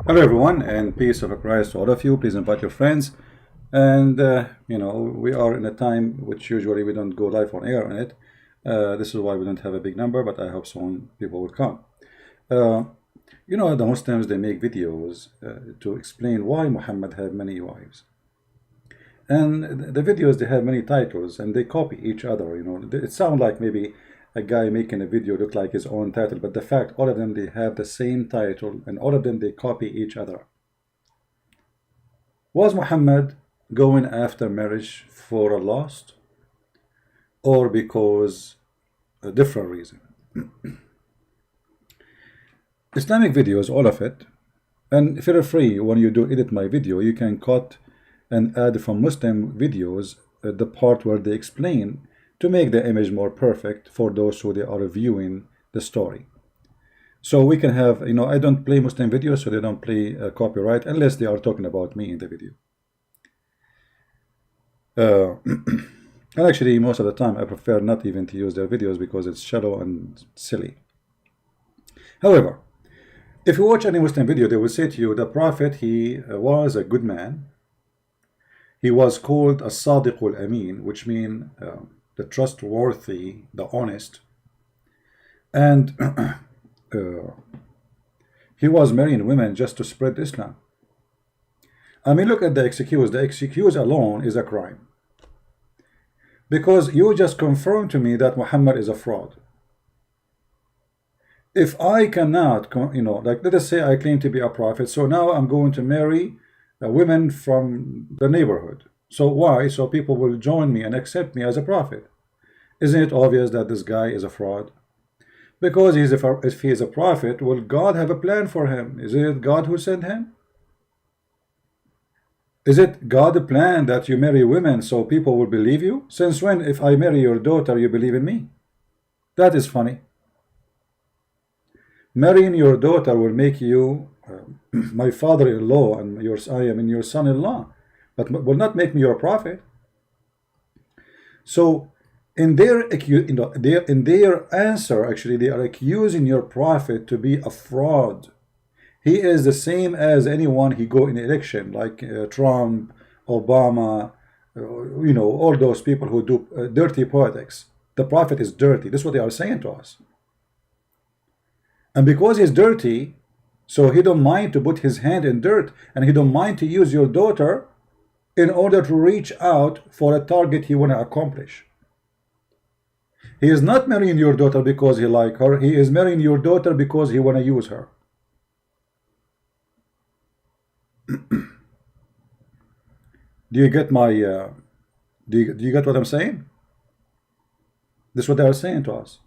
Hello everyone, and peace of Christ to all of you. Please invite your friends. And we are in a time which usually we don't go live on air on it. This is why we don't have a big number, but I hope soon people will come. The Muslims, they make videos to explain why Muhammad had many wives. And the videos, they have many titles and they copy each other. It sounds like maybe a guy making a video look like his own title, but the fact all of them, they have the same title and all of them, they copy each other. Was Muhammad going after marriage for a lust or because a different reason? Islamic videos, all of it, and feel free when you do edit my video, you can cut and add from Muslim videos the part where they explain to make the image more perfect for those who they are viewing the story. So we can have, I don't play Muslim videos, so they don't play copyright unless they are talking about me in the video. And actually, most of the time, I prefer not even to use their videos because it's shallow and silly. However, if you watch any Muslim video, they will say to you, the Prophet, he was a good man. He was called as-Sadiq al-Amin, which means the trustworthy, the honest. And he was marrying women just to spread Islam. I mean, look at the excuse. The excuse alone is a crime. Because you just confirmed to me that Muhammad is a fraud. If I cannot, like let us say I claim to be a prophet, so now I'm going to marry women from the neighborhood. So why? So people will join me and accept me as a prophet. Isn't it obvious that this guy is a fraud? Because if he is a prophet, will God have a plan for him? Is it God who sent him? Is it God plan that you marry women so people will believe you? Since when, if I marry your daughter, you believe in me? That is funny. Marrying your daughter will make you my father-in-law, and I am your son-in-law, but will not make me your prophet. So in their answer, actually, they are accusing your prophet to be a fraud. He is the same as anyone he go in election, like Trump, Obama, all those people who do dirty politics. The prophet is dirty. This is what they are saying to us. And because he's dirty, so he don't mind to put his hand in dirt, and he don't mind to use your daughter in order to reach out for a target he want to accomplish. He is not marrying your daughter because he like her. He is marrying your daughter because he want to use her. Do you get my do you get what I'm saying? This is what they are saying to us.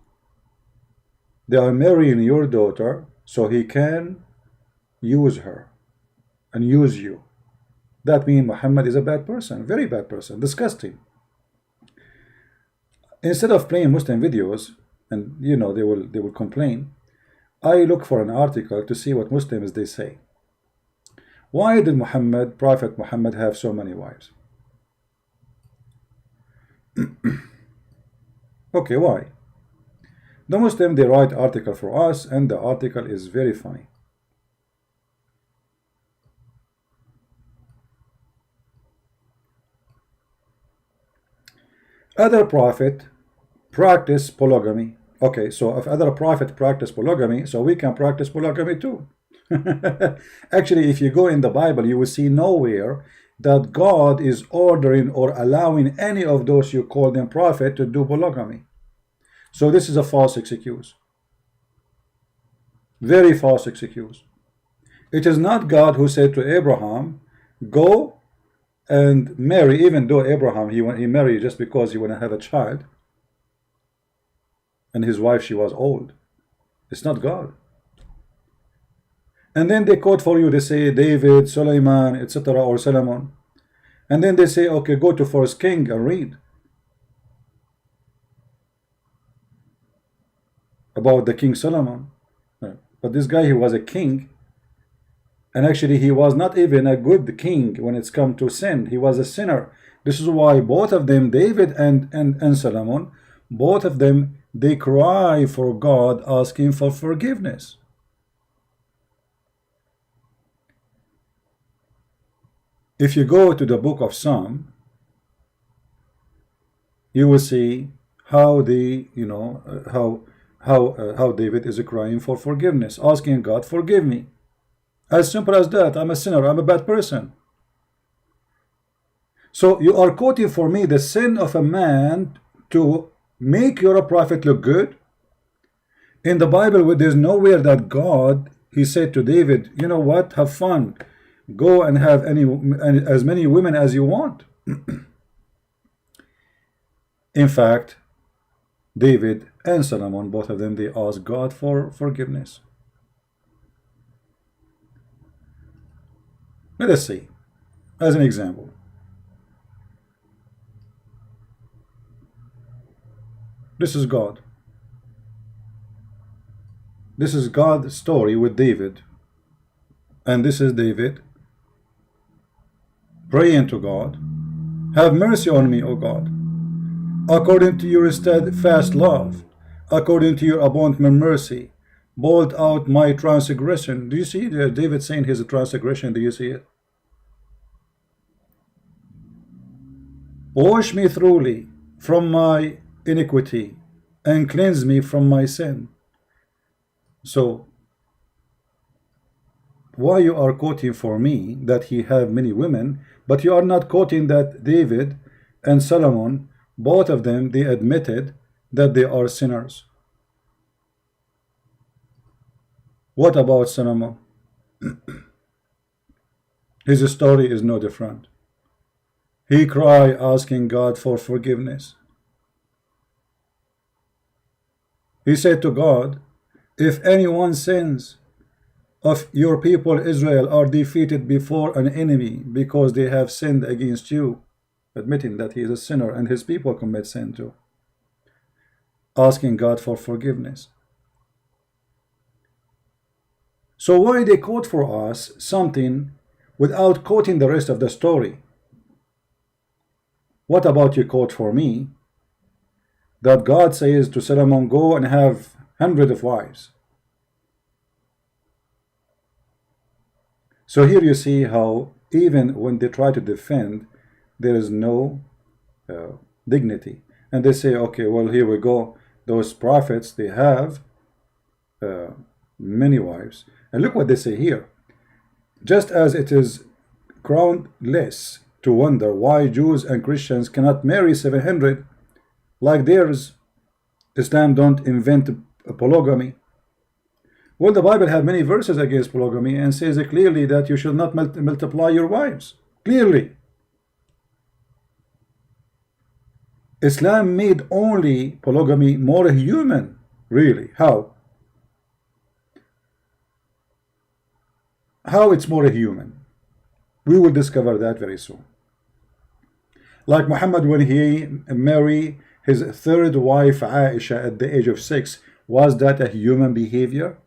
They are marrying your daughter so he can use her and use you. That means Muhammad is a bad person, very bad person, disgusting. Instead of playing Muslim videos, and they will complain, I look for an article to see what Muslims they say. Why did Prophet Muhammad have so many wives? Okay, why? The Muslim, they write article for us, and the article is very funny. Other prophet practice polygamy. Okay, so if other prophet practice polygamy, so we can practice polygamy too. Actually, if you go in the Bible, you will see nowhere that God is ordering or allowing any of those you call them prophet to do polygamy. So this is a false excuse. Very false excuse. It is not God who said to Abraham, go and marry, even though Abraham, he married just because he want to have a child. And his wife, she was old. It's not God. And then they quote for you, they say David, Solomon, etc., or Solomon. And then they say, okay, go to 1 King and read about the King Solomon. But this guy, he was a king, and actually he was not even a good king when it's come to sin. He was a sinner. This is why both of them, David and Solomon, both of them, they cry for God, asking for forgiveness. If you go to the book of Psalm, you will see how the how David is crying for forgiveness, asking God, forgive me. As simple as that. I'm a sinner, I'm a bad person. So you are quoting for me the sin of a man to make your prophet look good. In the Bible, there's nowhere that God, he said to David, you know what, have fun, go and have as many women as you want. In fact, David and Solomon, both of them, they asked God for forgiveness. Let us see, as an example. This is God. This is God's story with David. And this is David praying to God, have mercy on me, O God, according to your steadfast love, according to your abundant mercy, blot out my transgression. Do you see David saying his transgression? Do you see it? Wash me thoroughly from my iniquity and cleanse me from my sin. So why you are quoting for me that he have many women, but you are not quoting that David and Solomon, both of them, they admitted that they are sinners? What about Solomon? His story is no different. He cried asking God for forgiveness. He said to God, if anyone sins of your people Israel are defeated before an enemy because they have sinned against you, admitting that he is a sinner and his people commit sin too, asking God for forgiveness. So why they quote for us something without quoting the rest of the story? What about you quote for me that God says to Solomon, go and have hundreds of wives? So here you see how even when they try to defend, there is no dignity. And they say, okay, well, here we go. Those prophets, they have many wives. And look what they say here. Just as it is groundless to wonder why Jews and Christians cannot marry 700 like theirs, Islam don't invent polygamy. Well, the Bible have many verses against polygamy and says clearly that you should not multiply your wives. Clearly. Islam made only polygamy more human. Really? How? How it's more human? We will discover that very soon. Like Muhammad, when he married his third wife Aisha at the age of 6, was that a human behavior?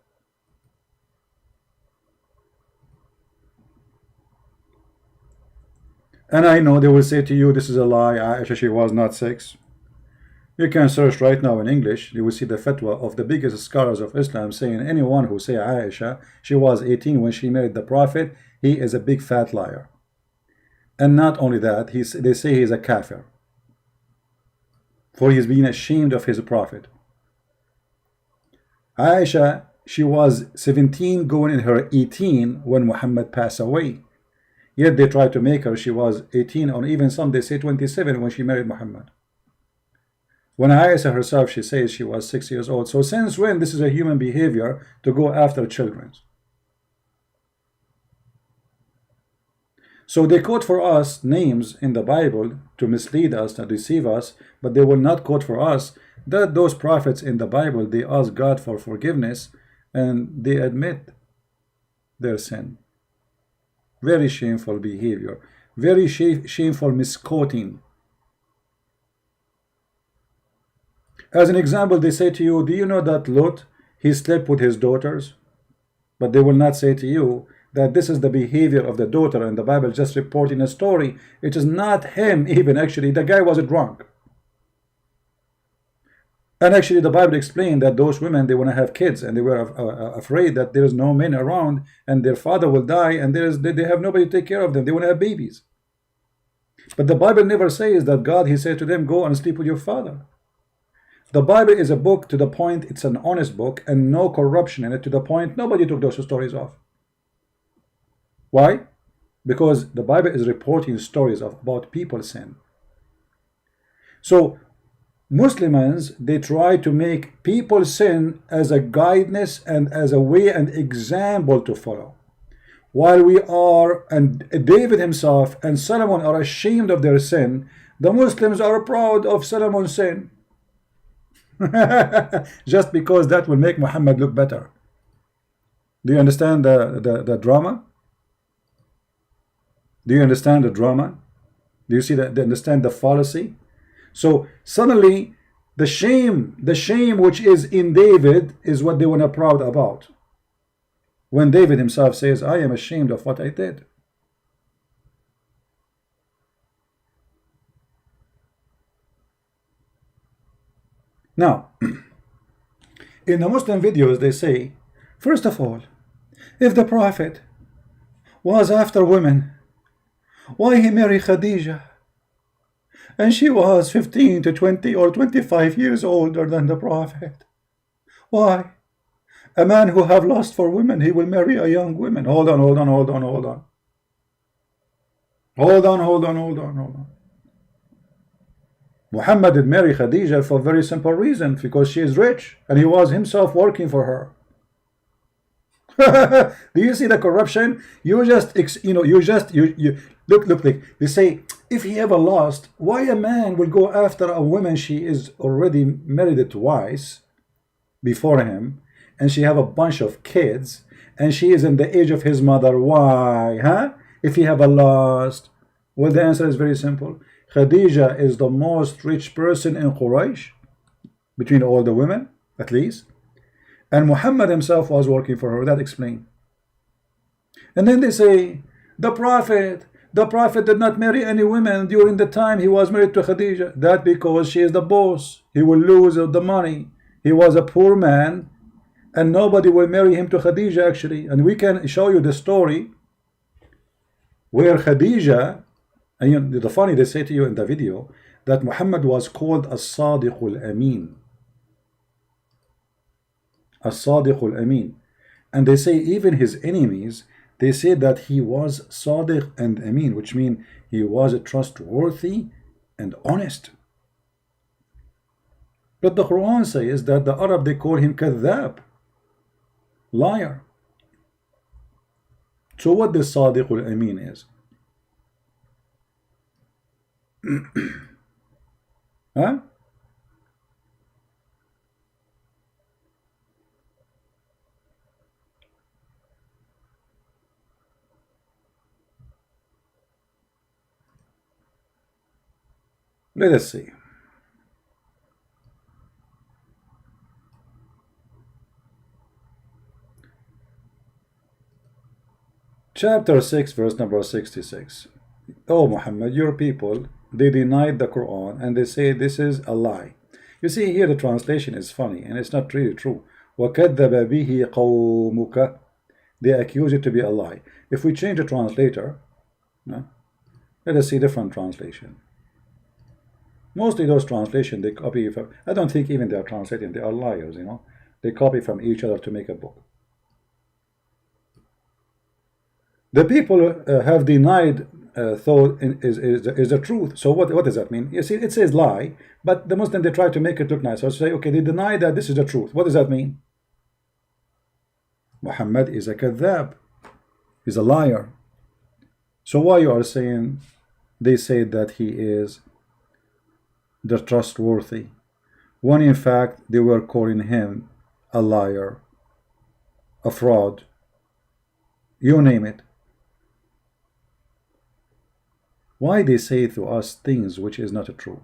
And I know they will say to you, this is a lie, Aisha, she was not 6. You can search right now in English, you will see the fatwa of the biggest scholars of Islam saying anyone who say Aisha, she was 18 when she married the Prophet, he is a big fat liar. And not only that, they say he's a kafir, for he's being ashamed of his Prophet. Aisha, she was 17 going in her 18 when Muhammad passed away. Yet they tried to make her, she was 18, or even some they say 27 when she married Muhammad. When Aisha herself, she says she was 6 years old. So since when this is a human behavior to go after children? So they quote for us names in the Bible to mislead us, to deceive us, but they will not quote for us that those prophets in the Bible, they ask God for forgiveness and they admit their sin. Very shameful behavior, very shameful misquoting. As an example, they say to you, do you know that Lot, he slept with his daughters? But they will not say to you that this is the behavior of the daughter, and the Bible just reporting a story. It is not him even, actually, the guy was drunk. And actually, the Bible explained that those women, they want to have kids, and they were afraid that there is no men around, and their father will die, and they have nobody to take care of them. They want to have babies. But the Bible never says that God, He said to them, go and sleep with your father. The Bible is a book to the point, it's an honest book, and no corruption in it, to the point nobody took those stories off. Why? Because the Bible is reporting stories about people's sin. So Muslims, they try to make people's sin as a guidance and as a way and example to follow. While we are, and David himself and Solomon are ashamed of their sin, the Muslims are proud of Solomon's sin. Just because that will make Muhammad look better. Do you understand the drama? Do you understand the drama? Do you see that? Do you understand the fallacy? So suddenly the shame which is in David is what they want to proud about. When David himself says, I am ashamed of what I did. Now, in the Muslim videos they say, first of all, if the Prophet was after women, why he married Khadijah? And she was 15 to 20 or 25 years older than the Prophet. Why? A man who have lust for women, he will marry a young woman. Hold on. Hold on. Muhammad did marry Khadijah for a very simple reason, because she is rich, and he was himself working for her. Do you see the corruption? You just, look, like they say, if he ever lost, why a man will go after a woman she is already married twice before him, and she have a bunch of kids, and she is in the age of his mother? Why, huh? If he have a lust? Well, the answer is very simple. Khadijah is the most rich person in Quraysh, between all the women, at least. And Muhammad himself was working for her. That explains. And then they say, the Prophet did not marry any women during the time he was married to Khadijah. That because she is the boss. He will lose the money. He was a poor man, and nobody will marry him to Khadijah, actually. And we can show you the story where Khadijah, and you know, the funny, they say to you in the video that Muhammad was called as-Sadiqul Amin. As-Sadiqul Amin. And they say even his enemies, they say that he was Sadiq and Amin, which means he was trustworthy and honest. But the Quran says that the Arab, they call him Kadhab, liar. So what the Sadiqul Amin is? Huh? Let us see. Chapter 6, verse number 66. Oh Muhammad, your people, they denied the Quran and they say this is a lie. You see here the translation is funny and it's not really true. وَكَذَّبَ بِهِ قَوْمُكَ. They accuse it to be a lie. If we change the translator, no, let us see different translation. Mostly those translations they copy from, I don't think even they are translating, they are liars, you know. They copy from each other to make a book. The people have denied thought is the truth. So what does that mean? You see, it says lie, but the Muslim, they try to make it look nice. So say, okay, they deny that this is the truth. What does that mean? Muhammad is a kadhab. He's a liar. So why you are saying they say that he is the trustworthy, when in fact they were calling him a liar, a fraud, you name it? Why they say to us things which is not true?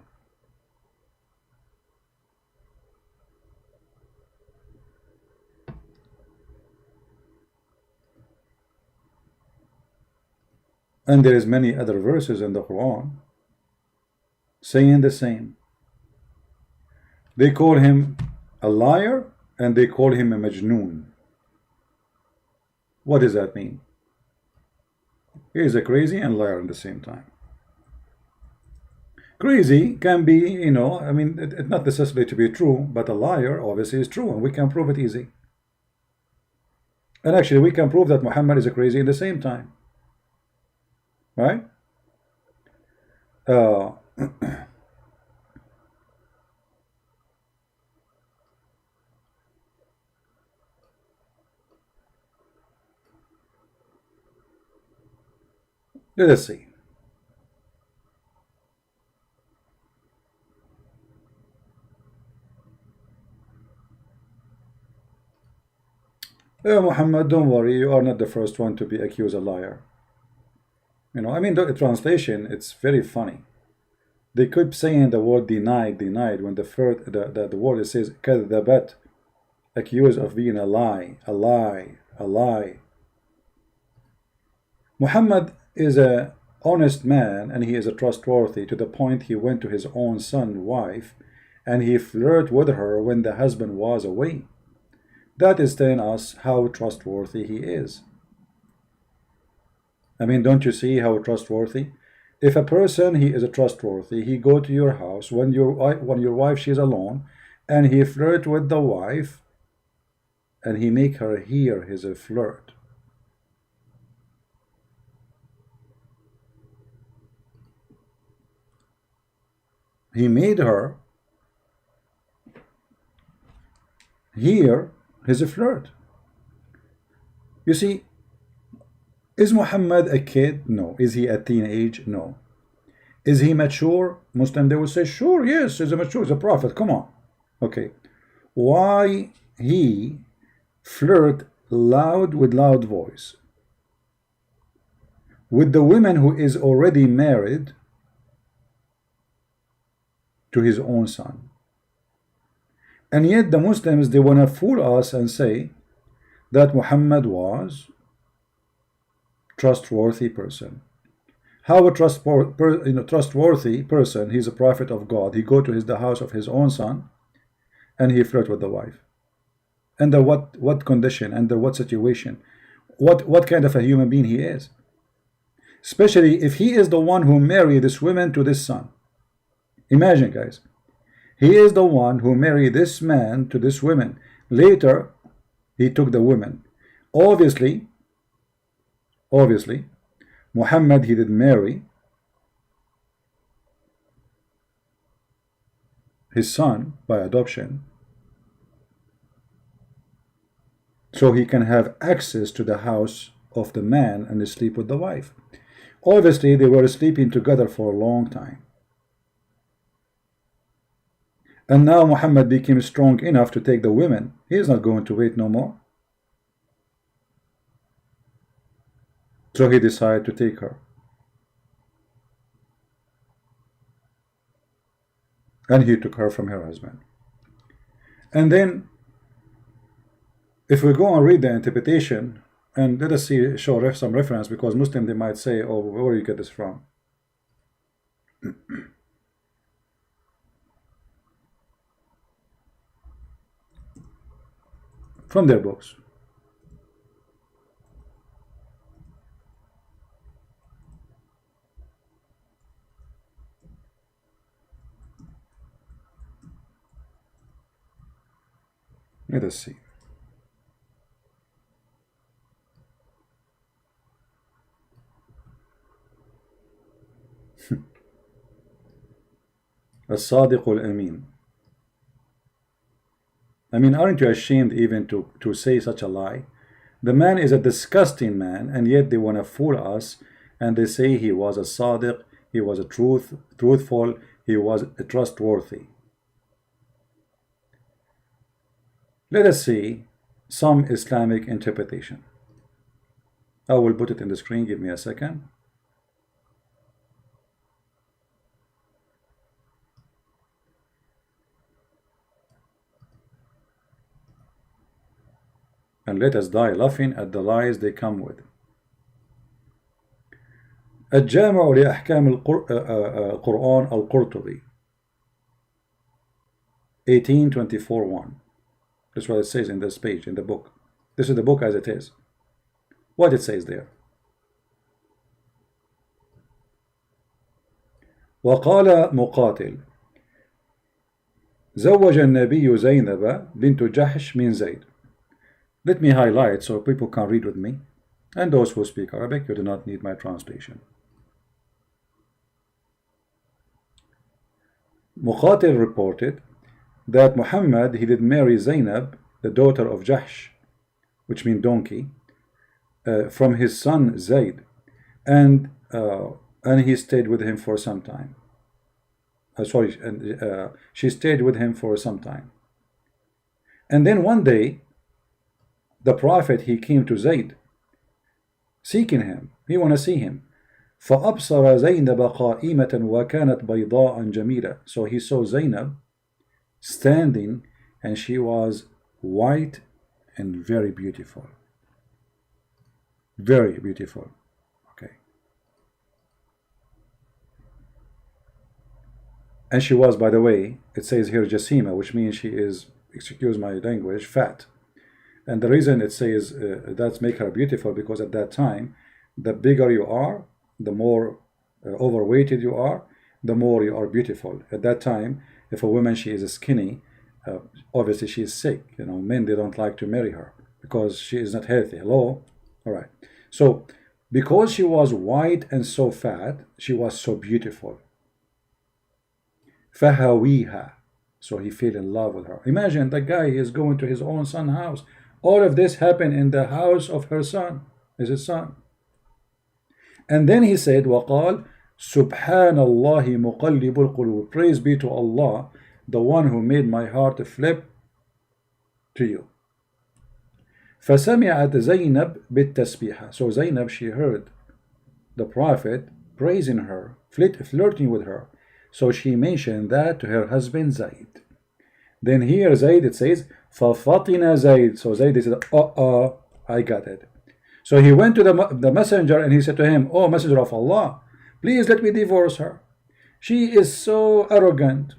And there is many other verses in the Quran saying the same. They call him a liar and they call him a majnoon. What does that mean? He is a crazy and liar at the same time. Crazy can be, I mean, it's not necessarily to be true, but a liar obviously is true, and we can prove it easy. And actually, we can prove that Muhammad is a crazy at the same time. Right? Uh, let us see. Muhammad, don't worry, you are not the first one to be accused a liar. I mean, the translation, it's very funny. They keep saying the word denied, denied, when the word it says كذبت, accused of being a lie, a lie, a lie. Muhammad is a honest man and he is a trustworthy to the point he went to his own son's wife and he flirted with her when the husband was away. That is telling us how trustworthy he is. I mean, don't you see how trustworthy? If a person he is a trustworthy, he go to your house when your wife she's alone, and he flirt with the wife, and he make her hear his flirt. He made her hear his flirt. You see, is Muhammad a kid? No. Is he a teenage? No. Is he mature? Muslim, they will say, sure, yes, he's a mature, he's a prophet, come on. Okay. Why he flirt loud with loud voice with the woman who is already married to his own son? And yet the Muslims, they want to fool us and say that Muhammad was trustworthy person. How a trustworthy person, he's a prophet of God, he go to the house of his own son and he flirt with the wife. Under what condition, under what situation, what kind of a human being he is? Especially if he is the one who married this woman to this son. Imagine, guys, he is the one who married this man to this woman. Later he took the woman. Obviously Muhammad, he did marry his son by adoption, so he can have access to the house of the man and sleep with the wife. Obviously they were sleeping together for a long time, and now Muhammad became strong enough to take the women. He is not going to wait no more, so he decided to take her. And he took her from her husband. And then if we go and read the interpretation, and let us see, show some reference, because Muslim, they might say, oh, where do you get this from? From their books. Let us see. الصادق الأمين. I mean, aren't you ashamed even to say such a lie? The man is a disgusting man, and yet they want to fool us, and they say he was a sadiq, he was a truthful, he was a trustworthy. Let us see some Islamic interpretation. I will put it in the screen, give me a second. And let us die laughing at the lies they come with. الجامع لأحكام القرآن القرطبي. 18:24:1. That's what it says in this page in the book. This is the book as it is. What it says there. وقال مقاتل زوج النبي زينب بنت جحش من زيد. Let me highlight so people can read with me. And those who speak Arabic, you do not need my translation. Muqatil reported that Muhammad, he did marry Zainab, the daughter of Jahsh, which means donkey, from his son Zayd, and he stayed with him for some time. She stayed with him for some time. And then one day, the Prophet, he came to Zayd, seeking him. He want to see him. فأبصر زينب قائمة وكانت بيضاء جميلة. So he saw Zainab standing, and she was white and very beautiful. Very beautiful. Okay. And she was, by the way, it says here Jasima, which means she is, excuse my language, fat. And the reason it says that's make her beautiful, because at that time, the bigger you are, the more overweighted you are, the more you are beautiful. At that time, if a woman, she is skinny, obviously she is sick. You know, men, they don't like to marry her because she is not healthy. Hello? All right. So, because she was white and so fat, she was so beautiful. فَهَوِيهَا. So he fell in love with her. Imagine the guy is going to his own son's house. All of this happened in the house of her son, his son. And then he said, وَقَالْ سُبْحَانَ اللَّهِ مُقَلِّبُ الْقُلُوبِ. Praise be to Allah, the one who made my heart flip to you. فَسَمِعَتْ زَيْنَبْ بِالتَّسْبِيحَ. So Zainab, she heard the Prophet praising her, flirting with her. So she mentioned that to her husband Zayd. Then here Zayd, it says, فَفَطِنَ Zayd. So Zayd said, I got it. So he went to the messenger and he said to him, oh, messenger of Allah, please let me divorce her. She is so arrogant,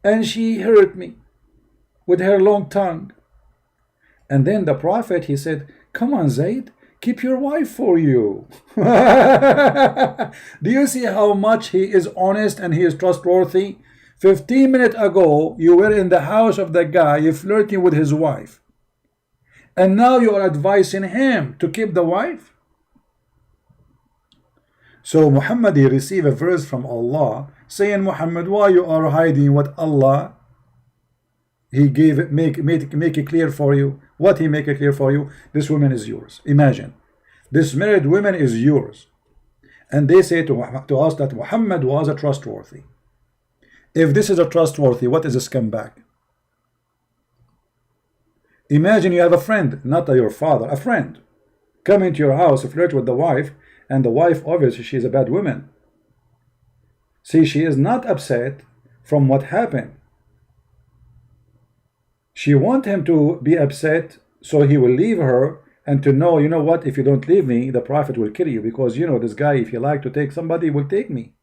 and she hurt me with her long tongue. And then the Prophet, he said, come on, Zayd, keep your wife for you. Do you see how much he is honest and he is trustworthy? 15 minutes ago, you were in the house of the guy flirting with his wife. And now you are advising him to keep the wife? So Muhammad, he received a verse from Allah saying, Muhammad, why you are hiding what Allah, he gave it, make it clear for you. What he make it clear for you? This woman is yours. Imagine, this married woman is yours. And they say to us that Muhammad was a trustworthy. If this is a trustworthy, what is a scumbag? Imagine you have a friend, not your father, a friend, come into your house, flirt with the wife, and the wife, obviously, she is a bad woman. See, she is not upset from what happened. She wants him to be upset so he will leave her, and to know, you know what, if you don't leave me, the Prophet will kill you, because, you know, this guy, if he like to take somebody, he will take me.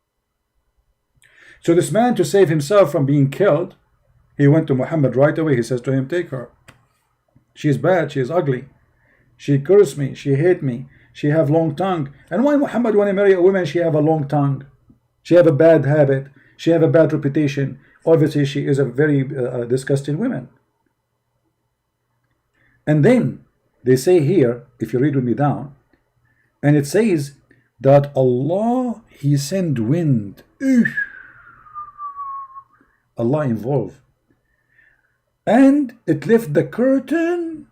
So this man, to save himself from being killed, he went to Muhammad right away. He says to him, take her. She is bad, she is ugly. She cursed me, she hate me, she have long tongue. And why Muhammad, when he marry a woman, she have a long tongue? She have a bad habit, she have a bad reputation. Obviously, she is a very disgusting woman. And then they say here, if you read with me down, and it says that Allah, he sent wind. Allah involved. And it left the curtain.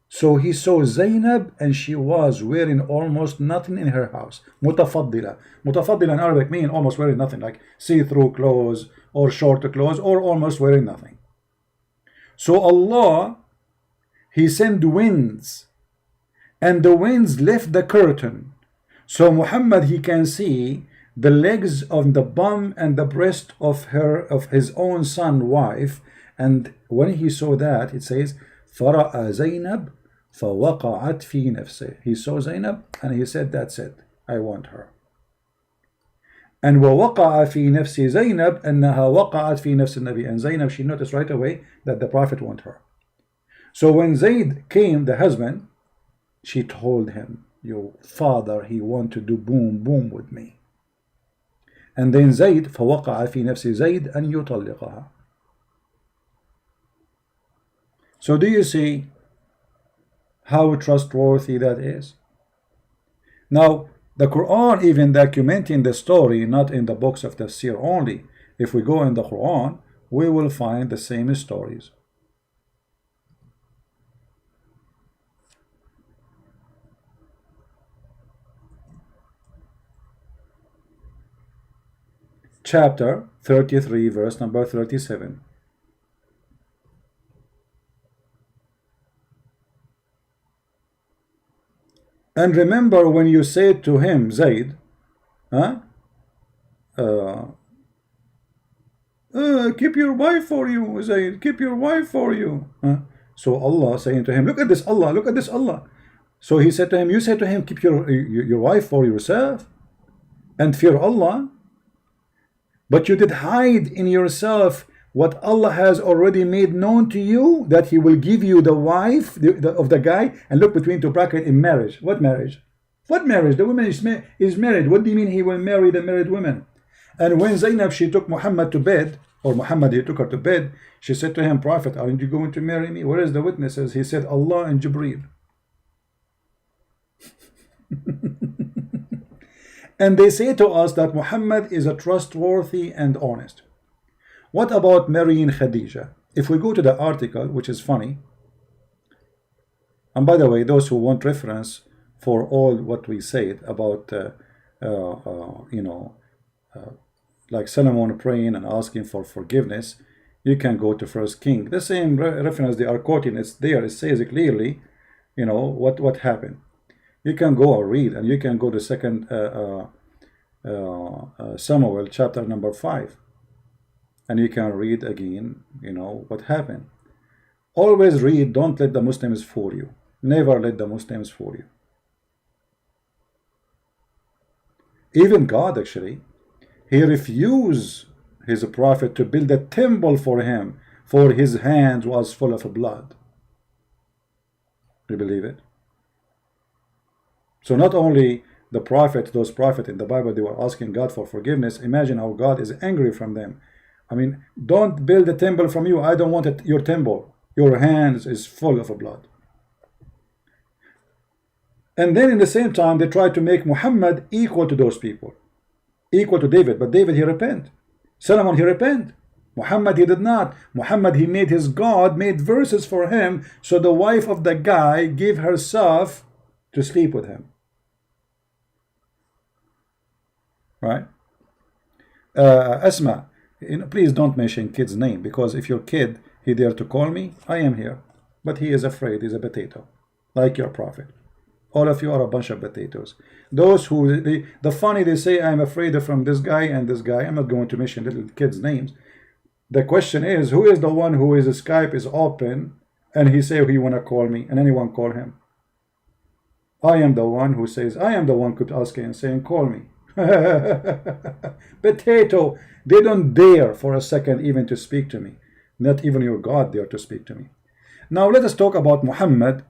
So he saw Zainab, and she was wearing almost nothing in her house. Mutafaddila. Mutafaddila in Arabic means almost wearing nothing, like see-through clothes or short clothes, or almost wearing nothing. So Allah, he sent winds, and the winds left the curtain. So Muhammad, he can see the legs of the bum and the breast of his own son wife. And when he saw that, it says, فَرَأَ زَيْنَبْ فَوَقَعَتْ فِي نَفْسِهِ. He saw Zainab and he said, that's it, I want her. And وَوَقَعَ فِي نَفْسِ زَيْنَبْ أَنَّهَا وَقَعَتْ فِي نَفْسِ النَّبِي. And Zainab, she noticed right away that the Prophet wanted her. So when Zayd came, the husband, she told him, your father, he want to do boom, boom with me. And then Zayd, فَوَقَعَ فِي نَفْسِ زَيْد أَنْ يُطَلِّقَهَا. So do you see how trustworthy that is? Now, the Quran even documenting the story, not in the books of Tafsir only. If we go in the Quran, we will find the same stories. Chapter 33, verse number 37. And remember when you said to him, Zayd, huh? Keep your wife for you, Zayd, keep your wife for you. So Allah saying to him, look at this Allah, look at this Allah. So he said to him, you said to him, keep your wife for yourself and fear Allah. But you did hide in yourself what Allah has already made known to you, that He will give you the wife of the guy. And look between two brackets, in marriage. What marriage? What marriage? The woman is married. What do you mean He will marry the married woman? And when Zainab, she took Muhammad to bed, or Muhammad, he took her to bed, she said to him, Prophet, aren't you going to marry me? Where is the witnesses? He said, Allah and Jibreel. And they say to us that Muhammad is a trustworthy and honest. What about marrying Khadija? If we go to the article, which is funny, and by the way, those who want reference for all what we said about, like Solomon praying and asking for forgiveness, you can go to First King. The same reference they are quoting, it's there. It says clearly, what happened. You can go or read, and you can go to Second Samuel chapter number 5, and you can read again, what happened. Always read. Don't let the Muslims fool you. Never let the Muslims fool you. Even God, actually, He refused His prophet to build a temple for him, for his hands was full of blood. Do you believe it? So not only the prophet, those prophets in the Bible, they were asking God for forgiveness. Imagine how God is angry from them. I mean, don't build a temple from you. I don't want it, your temple. Your hands is full of blood. And then in the same time, they try to make Muhammad equal to those people, equal to David. But David, he repent. Solomon, he repent. Muhammad, he did not. Muhammad, he made his God, made verses for him, so the wife of the guy gave herself to sleep with him. Right? Asma, please don't mention kid's name, because if your kid, he dare to call me, I am here. But he is afraid, he's a potato, like your prophet. All of you are a bunch of potatoes. Those who, the funny, they say, I'm afraid from this guy and this guy. I'm not going to mention little kids' names. The question is, who is the one who is Skype is open and he say he want to call me and anyone call him? I am the one who says, I am the one who kept asking and saying, call me. Potato, they don't dare for a second even to speak to me. Not even your God dare to speak to me. Now let us talk about Muhammad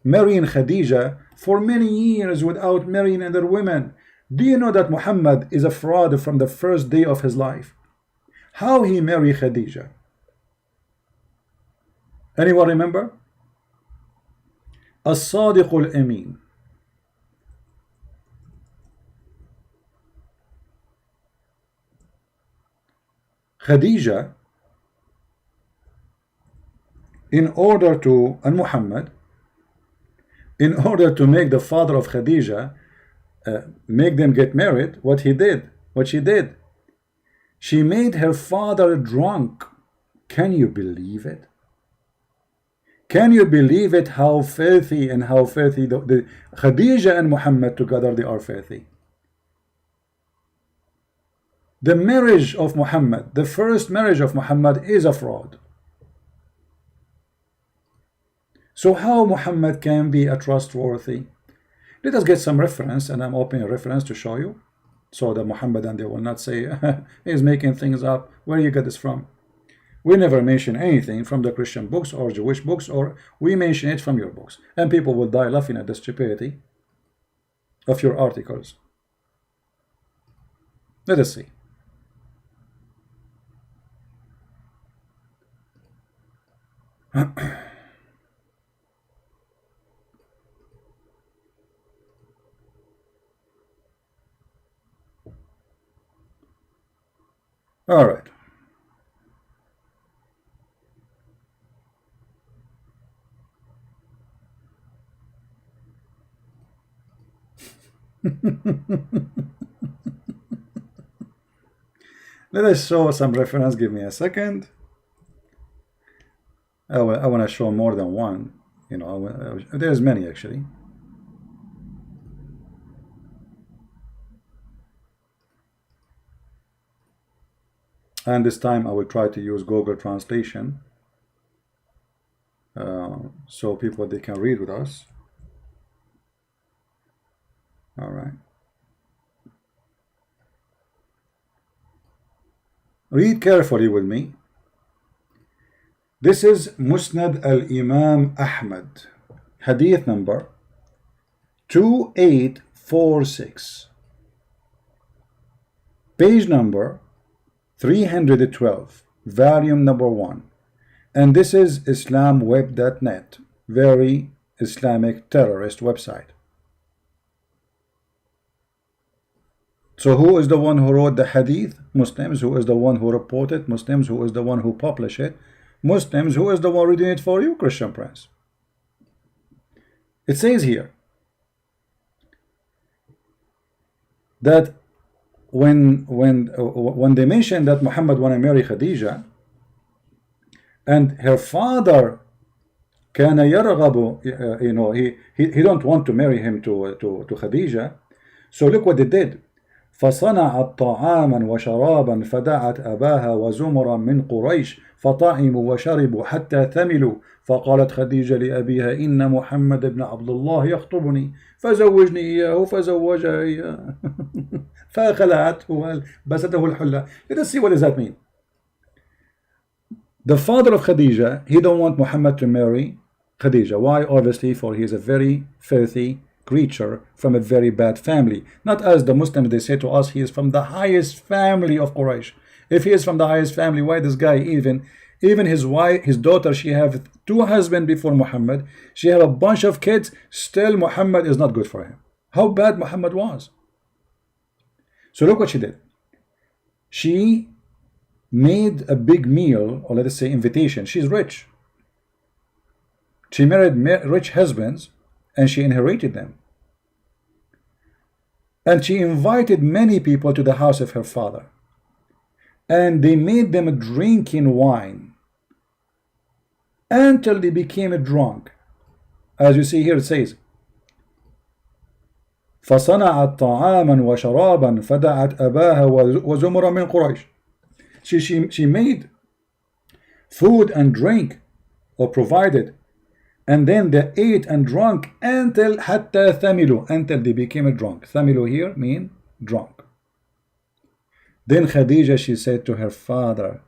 marrying Khadija for many years without marrying other women. Do you know that Muhammad is a fraud from the first day of his life? How he married Khadija? Anyone remember? As-Sadiq al-Amin. Khadija, in order to, and Muhammad, in order to make the father of Khadija make them get married, what she did, she made her father drunk. Can you believe it? Can you believe it? How filthy and how filthy the Khadija and Muhammad together, they are filthy. The marriage of Muhammad, the first marriage of Muhammad, is a fraud. So how Muhammad can be a trustworthy? Let us get some reference, and I'm opening a reference to show you. so the Muhammadan, they will not say he's making things up. Where you get this from? We never mention anything from the Christian books or Jewish books, or we mention it from your books, and people will die laughing at the stupidity of your articles. Let us see. All right. Let us show some reference. Give me a second. I want to show more than one. You know, there's many actually. And this time I will try to use Google Translation, so people, they can read with us. All right. Read carefully with me. This is Musnad al-Imam Ahmad, hadith number 2846, page number 312, volume number 1. And this is islamweb.net, very Islamic terrorist website. So who is the one who wrote the hadith? Muslims. Who is the one who reported? Muslims. Who is the one who published it? Muslims. Who is the one reading it for you? Christian Prince. It says here that when they mention that Muhammad want to marry Khadija, and her father كان يرغب, you know, he don't want to marry him to Khadija. So look what they did. فصنعت طعاما وشرابا فدعت أباها وزمرا من قريش فطعموا وشربوا حتى ثملوا فقالت خديجة لأبيها إن محمد بن عبد الله يخطبني فزوجني إياه فزوجها إياه فخلعته وبسته الحلة. Let us see, what does that mean? The father of Khadija, he don't want Muhammad to marry Khadija. Why? Obviously, for he is a very filthy creature from a very bad family. Not as the Muslims, they say to us, he is from the highest family of Quraysh. If he is from the highest family, why this guy, even his wife, his daughter, she have 2 husbands before Muhammad, she have a bunch of kids, still Muhammad is not good for him. How bad Muhammad was. So look what she did. She made a big meal, or let us say invitation. She's rich. She married rich husbands, and she inherited them. And she invited many people to the house of her father. And they made them drinking wine until they became drunk. As you see here, it says, فصنعت طعاما وشرابا فدعت أباها وزمرا من قريش. She made food and drink, or provided, and then they ate and drank until حتى ثملوا, until they became drunk. ثملوا here mean drunk. Then Khadija, she said to her father,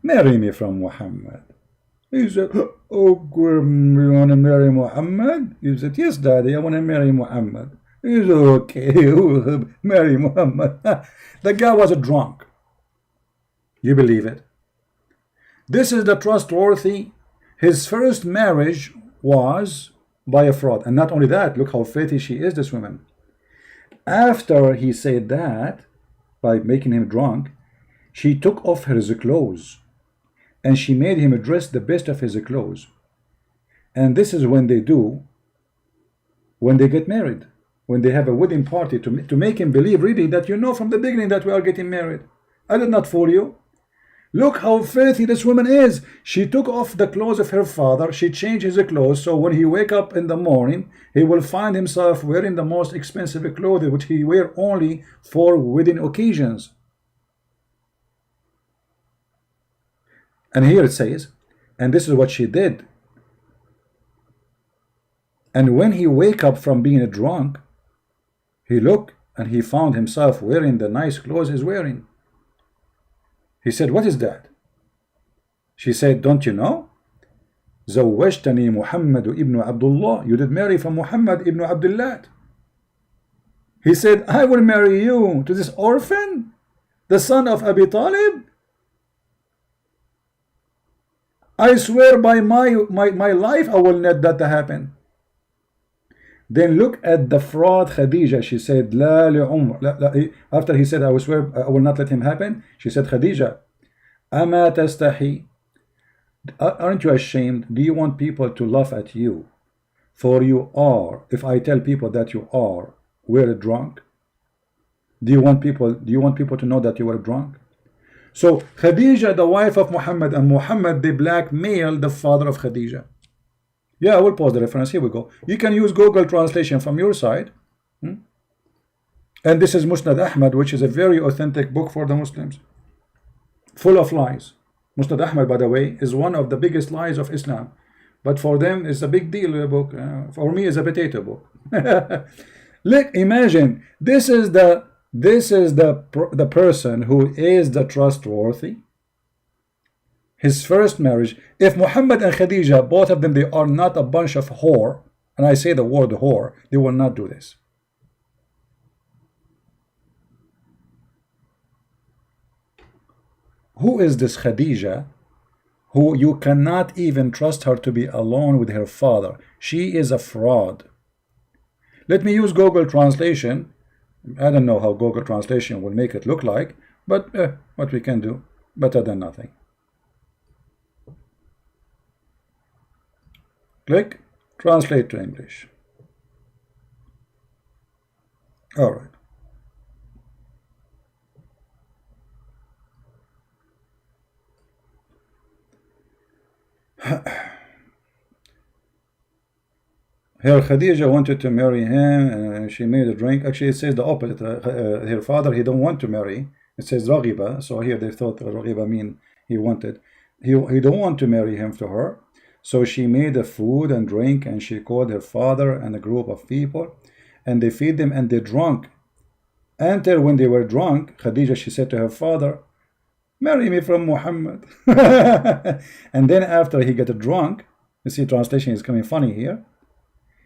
marry me from Muhammad. He said, oh, you want to marry Muhammad? He said, yes, daddy, I want to marry Muhammad. He said, okay, marry Muhammad. The guy was a drunk. You believe it? This is the trustworthy. His first marriage was by a fraud. And not only that, look how filthy she is, this woman. After he said that, by making him drunk, she took off his clothes and she made him dress the best of his clothes. And this is when they do, when they get married, when they have a wedding party, to make him believe really that you know from the beginning that we are getting married. I did not fool you. Look how filthy this woman is. She took off the clothes of her father. She changed his clothes, so when he wake up in the morning, he will find himself wearing the most expensive clothing, which he wear only for wedding occasions. And here it says, and this is what she did. And when he wake up from being drunk, he look and he found himself wearing the nice clothes he's wearing. He said, what is that? She said, don't you know? زوجتني محمد ابن عبد الله. You did marry from Muhammad ibn Abdullah. He said, I will marry you to this orphan, the son of Abi Talib. I swear by my life, I will not let that happen. Then look at the fraud Khadija. She said, La li'umr. After he said, I will swear, I will not let him happen. She said, Khadija, Ama tastahi. Aren't you ashamed? Do you want people to laugh at you? For you are, if I tell people that you are, we're drunk. Do you want people to know that you were drunk? So Khadija, the wife of Muhammad, and Muhammad, they blackmailed the father of Khadija. Yeah, I will pause the reference. Here we go. You can use Google translation from your side. And this is Musnad Ahmad, which is a very authentic book for the Muslims, full of lies. Musnad Ahmad, by the way, is one of the biggest lies of Islam, but for them it's a big deal book. For me, it's a potato book. Look, imagine this is the person who is the trustworthy. His first marriage. If Muhammad and Khadija, both of them, they are not a bunch of whore, and I say the word whore, they will not do this. Who is this Khadija, who you cannot even trust her to be alone with her father? She is a fraud. Let me use Google translation. I don't know how Google translation will make it look like, but what we can do, better than nothing. Click, translate to English. All right. Her Khadija wanted to marry him, and she made a drink. Actually, it says the opposite. Her father, he don't want to marry. It says Raghiba. So here they thought Raghiba mean he wanted. He don't want to marry him to her. So she made a food and drink, and she called her father and a group of people, and they feed them, and they drunk. Until when they were drunk, Khadija, she said to her father, marry me from Muhammad. And then after he got drunk, you see, translation is coming funny here.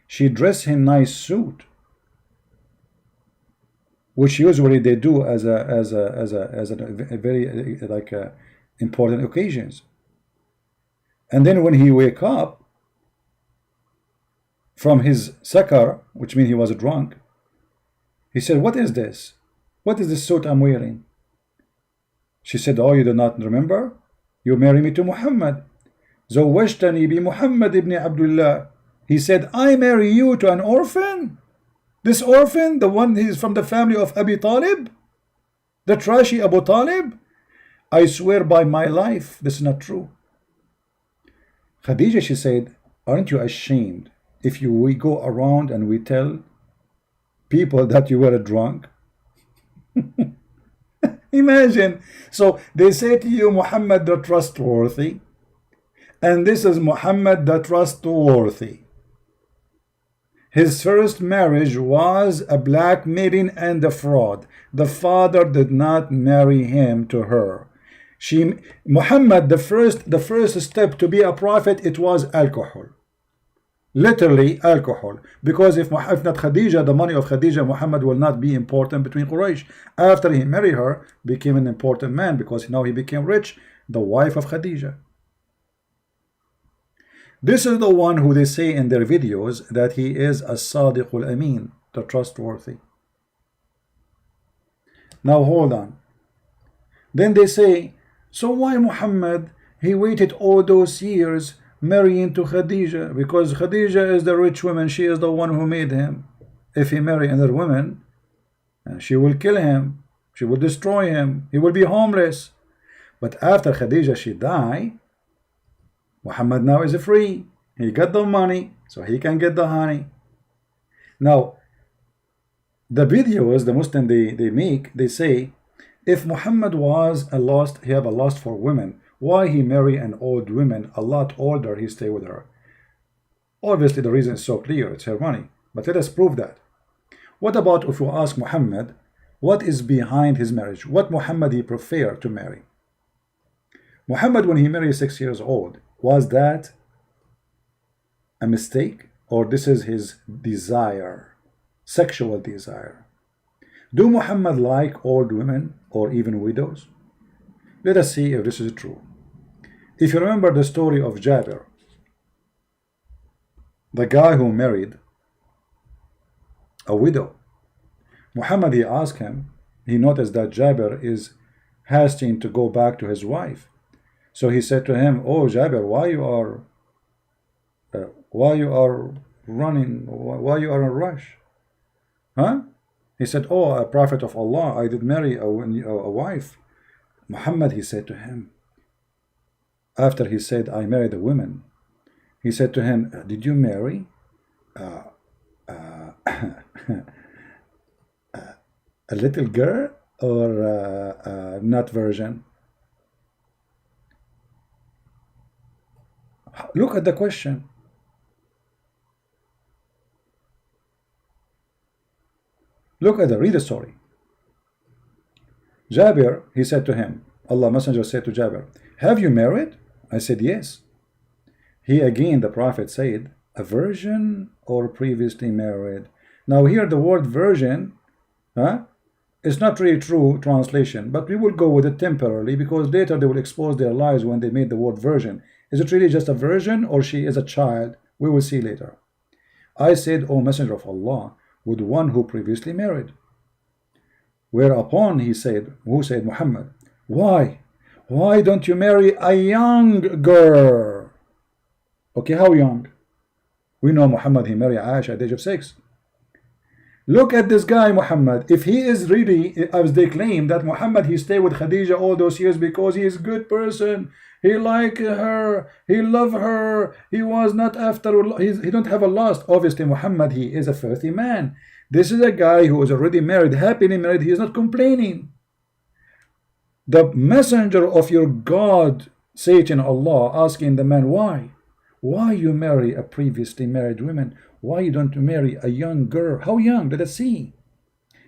She dressed him nice suit, which usually they do as a very like important occasions. And then when he wake up from his sakar, which means he was drunk, he said, what is this? What is this suit I'm wearing? She said, oh, you do not remember? You marry me to Muhammad. زوجتني بمحمد ibn Abdullah. He said, I marry you to an orphan? This orphan, the one he is from the family of Abi Talib? The trashy Abu Talib? I swear by my life, this is not true. Khadija, she said, aren't you ashamed if we go around and we tell people that you were drunk? Imagine. So they say to you, Muhammad the trustworthy, and this is Muhammad the trustworthy. His first marriage was a blackmailing and a fraud. The father did not marry him to her. Muhammad, the first step to be a prophet, it was alcohol. Literally alcohol. Because if not Khadija, the money of Khadija, Muhammad will not be important between Quraysh. After he married her, became an important man because now he became rich, the wife of Khadija. This is the one who they say in their videos that he is a Sadiqul Amin, the trustworthy. Now hold on. Then they say, so why Muhammad, he waited all those years marrying to Khadija? Because Khadija is the rich woman, she is the one who made him. If he marry another woman, she will kill him, she will destroy him, he will be homeless. But after Khadija she died, Muhammad now is free. He got the money, so he can get the honey. Now, the videos the Muslim they make, they say, if Muhammad was a lust, he have a lust for women, why he marry an old woman, a lot older, he stay with her? Obviously the reason is so clear, it's her money. But let us prove that. What about if you ask Muhammad, what is behind his marriage? What Muhammad he preferred to marry? Muhammad, when he married 6 years old, was that a mistake, or this is his desire, sexual desire? Do Muhammad like old women or even widows? Let us see if this is true. If you remember the story of Jabir, the guy who married a widow, Muhammad, he asked him, he noticed that Jabir is hasting to go back to his wife. So he said to him, oh Jabir, why you are running, why you are in a rush? Huh? He said, oh, a prophet of Allah, I did marry a wife. Muhammad, he said to him, after he said, I married a woman, he said to him, did you marry a little girl or not virgin? Look at the question. Look at the, read the story. Jabir, he said to him, Allah Messenger said to Jabir, have you married? I said, yes. He again, the Prophet said, a virgin or previously married? Now here the word virgin, it's not really true translation, but we will go with it temporarily because later they will expose their lies when they made the word virgin. Is it really just a virgin or she is a child? We will see later. I said, O Messenger of Allah, with one who previously married. Whereupon he said, who said, Muhammad, why? Why don't you marry a young girl? Okay, how young? We know Muhammad, he married Aisha at the age of 6. Look at this guy Muhammad. If he is really, as they claim, that Muhammad, he stayed with Khadija all those years because he is a good person, he liked her, he loved her, he was not after, he don't have a lust. Obviously Muhammad, he is a filthy man. This is a guy who is already married, happily married, he is not complaining. The messenger of your God, Satan, Allah, asking the man, why? Why you marry a previously married woman? Why you don't marry a young girl? How young? Let us see.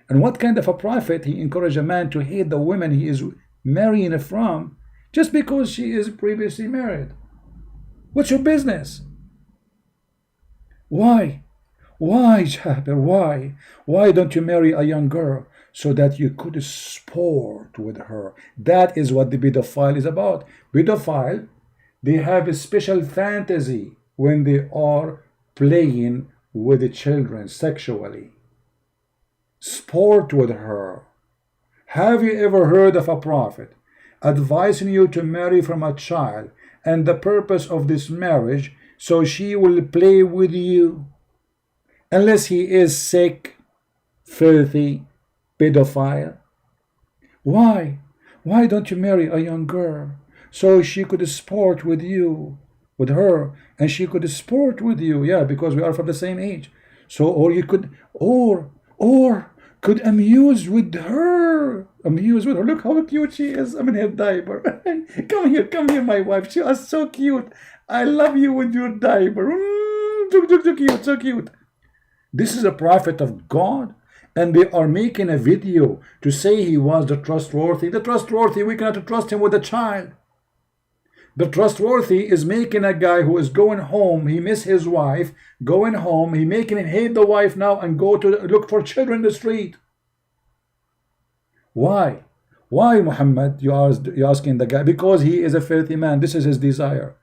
And what kind of a prophet he encouraged a man to hate the woman he is marrying from just because she is previously married? What's your business? Why? Why, Jabir? Why? Why don't you marry a young girl so that you could sport with her? That is what the pedophile is about. Pedophile, they have a special fantasy when they are playing with the children sexually. Sport with her. Have you ever heard of a prophet advising you to marry from a child and the purpose of this marriage so she will play with you? Unless he is sick, filthy, pedophile. Why? Why don't you marry a young girl so she could sport with you, with her, and she could sport with you? Yeah, because we are from the same age. So, or you could, or could amuse with her. Amuse with her. Look how cute she is. I'm in her diaper. Come here, my wife. She is so cute. I love you with your diaper. So cute, so cute. This is a prophet of God, and they are making a video to say he was the trustworthy. The trustworthy, we cannot trust him with a child. The trustworthy is making a guy who is going home, he miss his wife, going home, he making him hate the wife now and go to look for children in the street. Why? Why, Muhammad? You're asking the guy. Because he is a filthy man. This is his desire.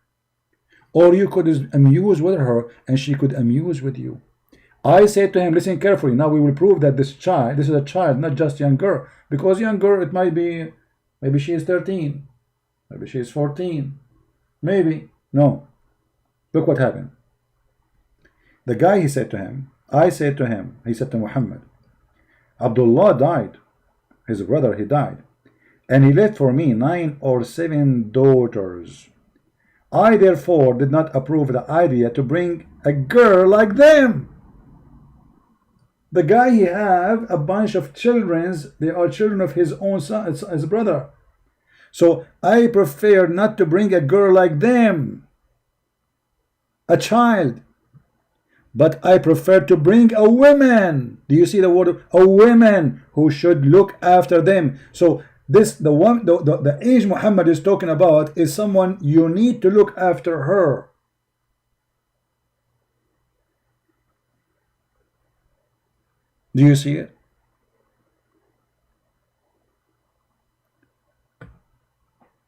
Or you could amuse with her and she could amuse with you. I said to him, listen carefully. Now we will prove that this is a child, not just young girl. Because young girl, it might be, maybe she is 13. Maybe she is 14. Maybe. No. Look what happened. The guy, he said to him, he said to Muhammad, Abdullah died. His brother, he died. And he left for me 9 or 7 daughters. I therefore did not approve the idea to bring a girl like them. The guy, he have a bunch of children. They are children of his own son, his brother. So I prefer not to bring a girl like them. A child. But I prefer to bring a woman. Do you see the word? A woman who should look after them. So this the age Muhammad is talking about is someone you need to look after her. Do you see it?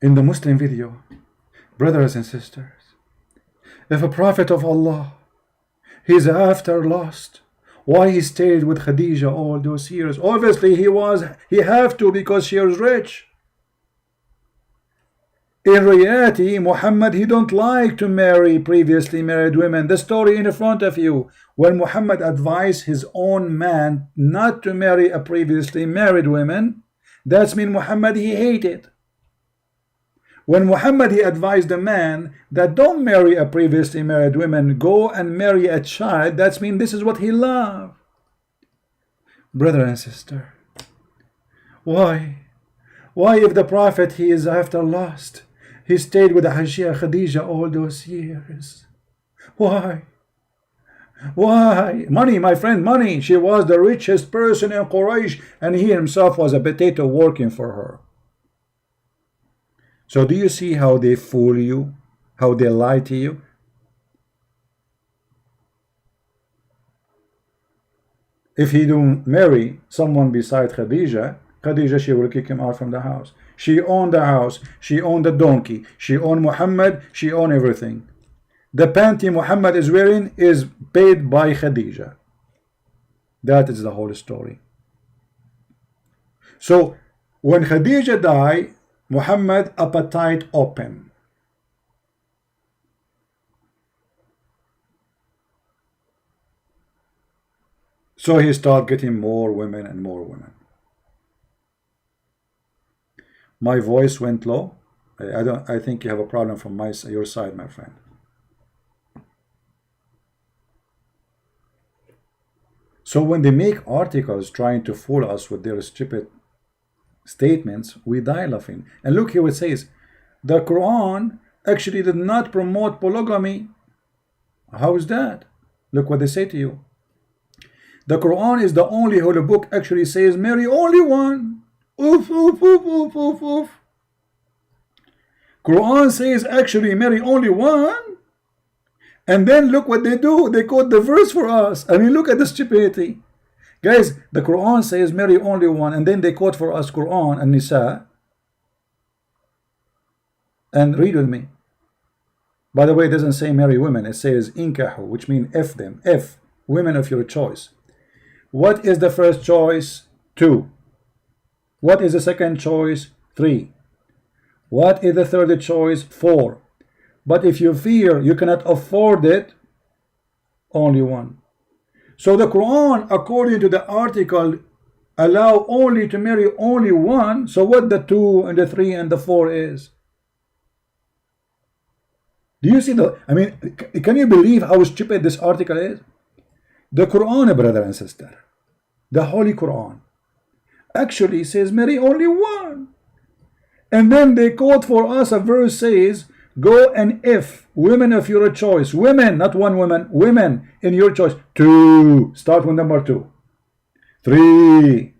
In the Muslim video, brothers and sisters, if a prophet of Allah, he's after lust, why he stayed with Khadija all those years? Obviously he have to, because she was rich. In reality, Muhammad, he don't like to marry previously married women. The story in front of you, when Muhammad advised his own man not to marry a previously married woman, that's mean Muhammad he hated. When Muhammad he advised the man that don't marry a previously married woman, go and marry a child, that's mean this is what he loved. Brother and sister, why if the prophet he is after lust, he stayed with the Hajjia Khadija all those years? Why? Money, my friend, money. She was the richest person in Quraysh, and he himself was a potato working for her. So do you see how they fool you? How they lie to you? If he don't marry someone beside Khadija, she will kick him out from the house. She owned the house, she owned the donkey, she owned Muhammad, she owned everything. The panty Muhammad is wearing is paid by Khadija. That is the whole story. So when Khadija died, Muhammad appetite open. So he started getting more women and more women. My voice went low. I think you have a problem from your side, my friend. So when they make articles trying to fool us with their stupid statements, we die laughing. And look here, it says the Quran actually did not promote polygamy. How is that? Look what they say to you. The Quran is the only holy book actually says marry only one. Oof, oof, oof, oof, oof, oof. Quran says actually marry only one. And then look what they do. They quote the verse for us. I mean, look at the stupidity. Guys, the Quran says marry only one, and then they quote for us Quran and Nisa. And read with me. By the way, it doesn't say marry women. It says inkahu, which means F them. F, women of your choice. What is the first choice? 2. What is the second choice? 3. What is the third choice? 4. But if you fear you cannot afford it, only one. So the Quran, according to the article, allow only to marry only one. So what the 2 and the 3 and the 4 is? Do you see the, I mean, can you believe how stupid this article is? The Quran, brother and sister, the Holy Quran, actually says marry only one. And then they quote for us a verse says, go and if women of your choice, women, not one woman, women in your choice. 2, start with number 2, 3,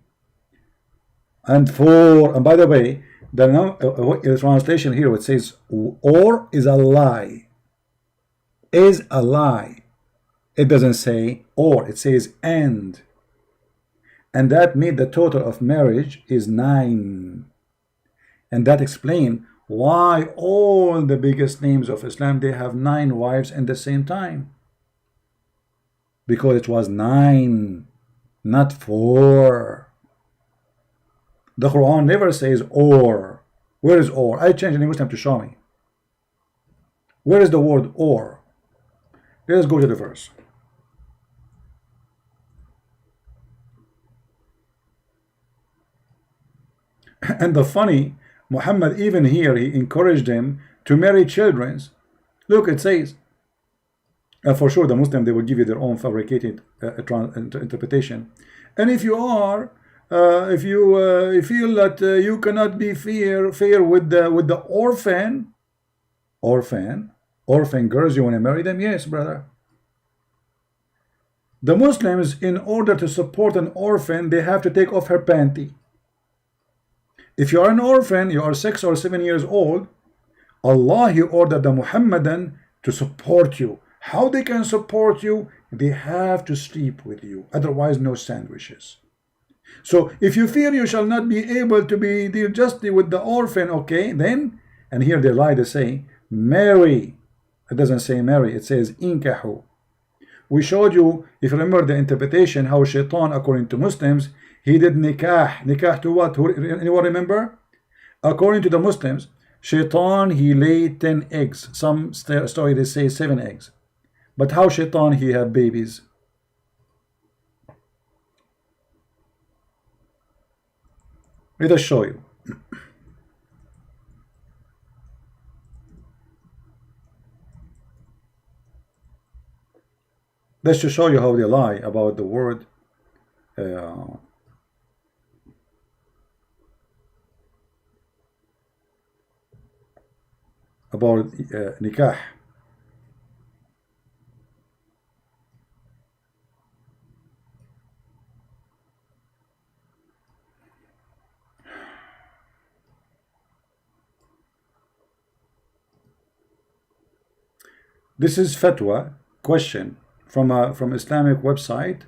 and 4. And by the way, the translation here, it says or is a lie. Is a lie. It doesn't say or, it says and. And that made the total of marriage is 9. And that explains why all the biggest names of Islam, they have 9 wives at the same time. Because it was 9, not 4. The Quran never says or. Where is or? I changed the Muslim to show me. Where is the word or? Let's go to the verse. And the funny, Muhammad even here, he encouraged them to marry children. Look, it says, for sure the Muslim, they will give you their own fabricated interpretation. And if you are, if you feel that you cannot be fair with the orphan girls, you want to marry them? Yes, brother. The Muslims, in order to support an orphan, they have to take off her panty. If you are an orphan, you are 6 or 7 years old, Allah, He ordered the Muhammadan to support you. How they can support you? They have to sleep with you, otherwise no sandwiches. So if you fear you shall not be able to be deal justly with the orphan, okay, then, and here they lie to say, marry. It doesn't say marry, it says inkahu. We showed you, if you remember the interpretation, how shaitan, according to Muslims, he did nikah. Nikah to what? Anyone remember? According to the Muslims, shaitan, he laid 10 eggs. Some story they say 7 eggs. But how shaitan, he have babies? Let us show you. That's to show you how they lie about the word about nikah. This is fatwa question from Islamic website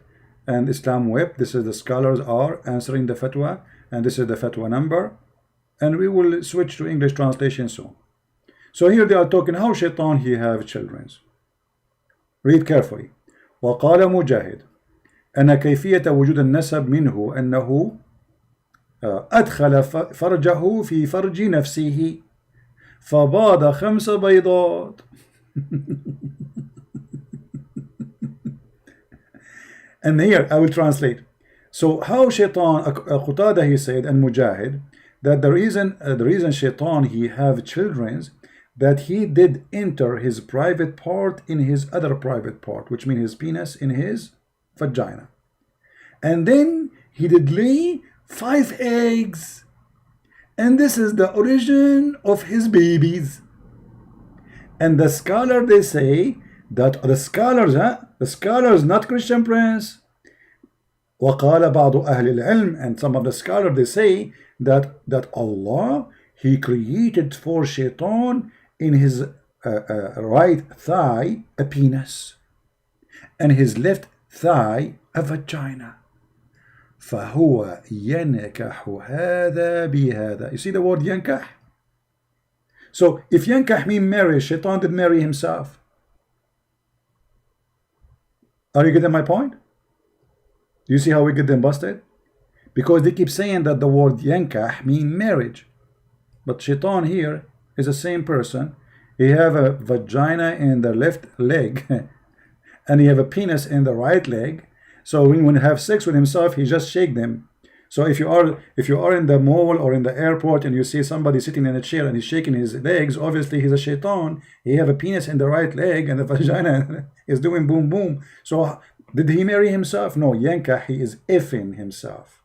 and Islam web. This is the scholars are answering the fatwa, and this is the fatwa number, and we will switch to English translation soon. So here they are talking how shaitan he have children. Read carefully. وقال مجاهد أن كيفية وجود النسب منه أنه أدخل فرجه في فرج نفسه فباض 5 بيضات. And here I will translate. So how shaitan, Qatada he said, and Mujahid, that the reason shaitan he have children, that he did enter his private part in his other private part, which means his penis in his vagina. And then he did lay 5 eggs. And this is the origin of his babies. And the scholar, they say that the scholars, not Christian Prince. وقال بعض أهل العلم, and some of the scholars, they say that Allah, He created for shaitan in his right thigh a penis, and his left thigh a vagina. فهو ينكح هذا بهذا. You see the word ينكح? So if yankah mean marry, shaitan did marry himself. Are you getting my point? Do you see how we get them busted? Because they keep saying that the word yankah mean marriage. But shaitan here is the same person. He have a vagina in the left leg and he have a penis in the right leg. So when he have sex with himself, he just shake them. So if you are in the mall or in the airport and you see somebody sitting in a chair and he's shaking his legs, obviously he's a shaitan. He have a penis in the right leg and the vagina is doing boom boom. So did he marry himself? No, yankah, he is effing himself.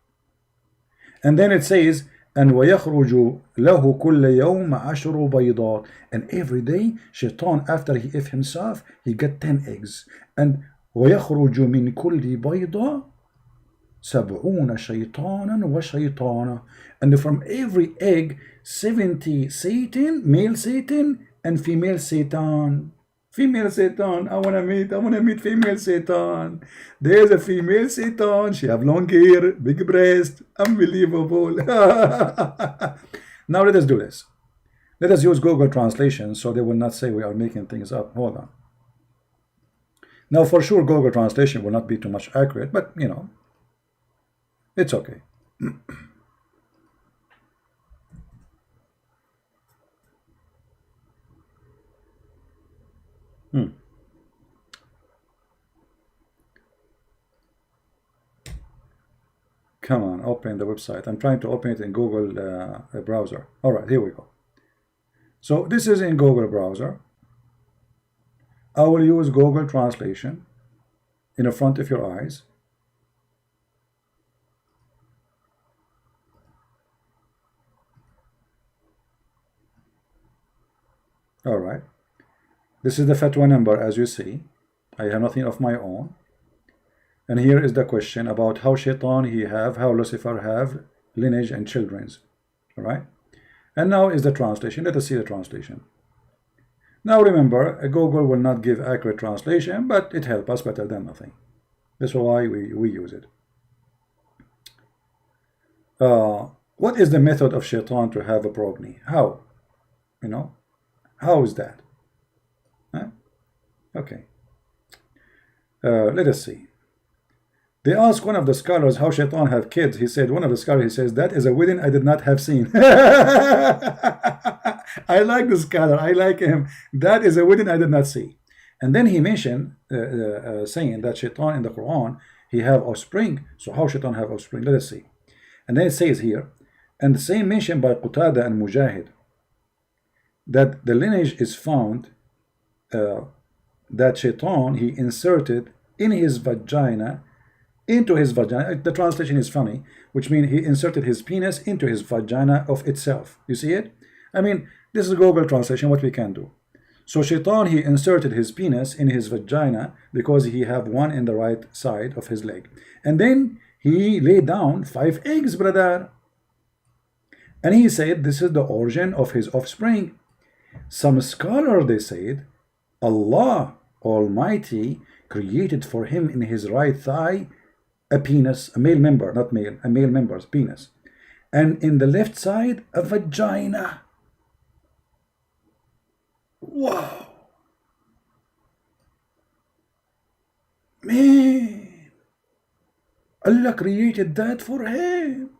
And then it says, and وَيَخْرُجُ لَهُ كُلَّ يَوْمَ عَشْرُ بَيْضَاتٍ, and every day shaitan, after he if himself, he get 10 eggs. And وَيَخْرُجُ مِنْ كُلِّ بَيْضَةٍ 70 شيطانا وشيطانا, and from every egg 70 Satan, male Satan, and female Satan. Female Satan, I wanna meet female Satan. There's a female Satan, she have long hair, big breast, unbelievable. Now let us do this. Let us use Google Translation so they will not say we are making things up. Hold on. Now for sure Google Translation will not be too much accurate, but you know, it's okay. Come on, open the website. I'm trying to open it in Google browser. All right, here we go. So this is in Google browser. I will use Google Translation in the front of your eyes. All right. This is the fatwa number, as you see. I have nothing of my own. And here is the question about how Shaitan how Lucifer have lineage and children's. All right. And now is the translation. Let us see the translation. Now remember, Google will not give accurate translation, but it helps us better than nothing. That's why we use it. What is the method of Shaitan to have a progeny? How? You know, how is that? Huh? Okay. Let us see. They asked one of the scholars how Shaitan have kids. He said, one of the scholars, he says, that is a wedding I did not have seen. I like the scholar. I like him. That is a wedding I did not see. And then he mentioned, saying that Shaitan in the Quran, he have offspring. So how Shaitan have offspring? Let us see. And then it says here, and the same mentioned by Qatada and Mujahid, that the lineage is found that Shaitan, he inserted in his vagina, into his vagina. The translation is funny, which means he inserted his penis into his vagina of itself. You see it? I mean, this is Google translation, what we can do. So Shaitan, he inserted his penis in his vagina because he have one in the right side of his leg. And then he laid down 5 eggs, brother. And he said this is the origin of his offspring. Some scholar, they said, Allah Almighty created for him in his right thigh a penis, a male member, not male, a male member's penis. And in the left side, a vagina. Wow. Man. Allah created that for him.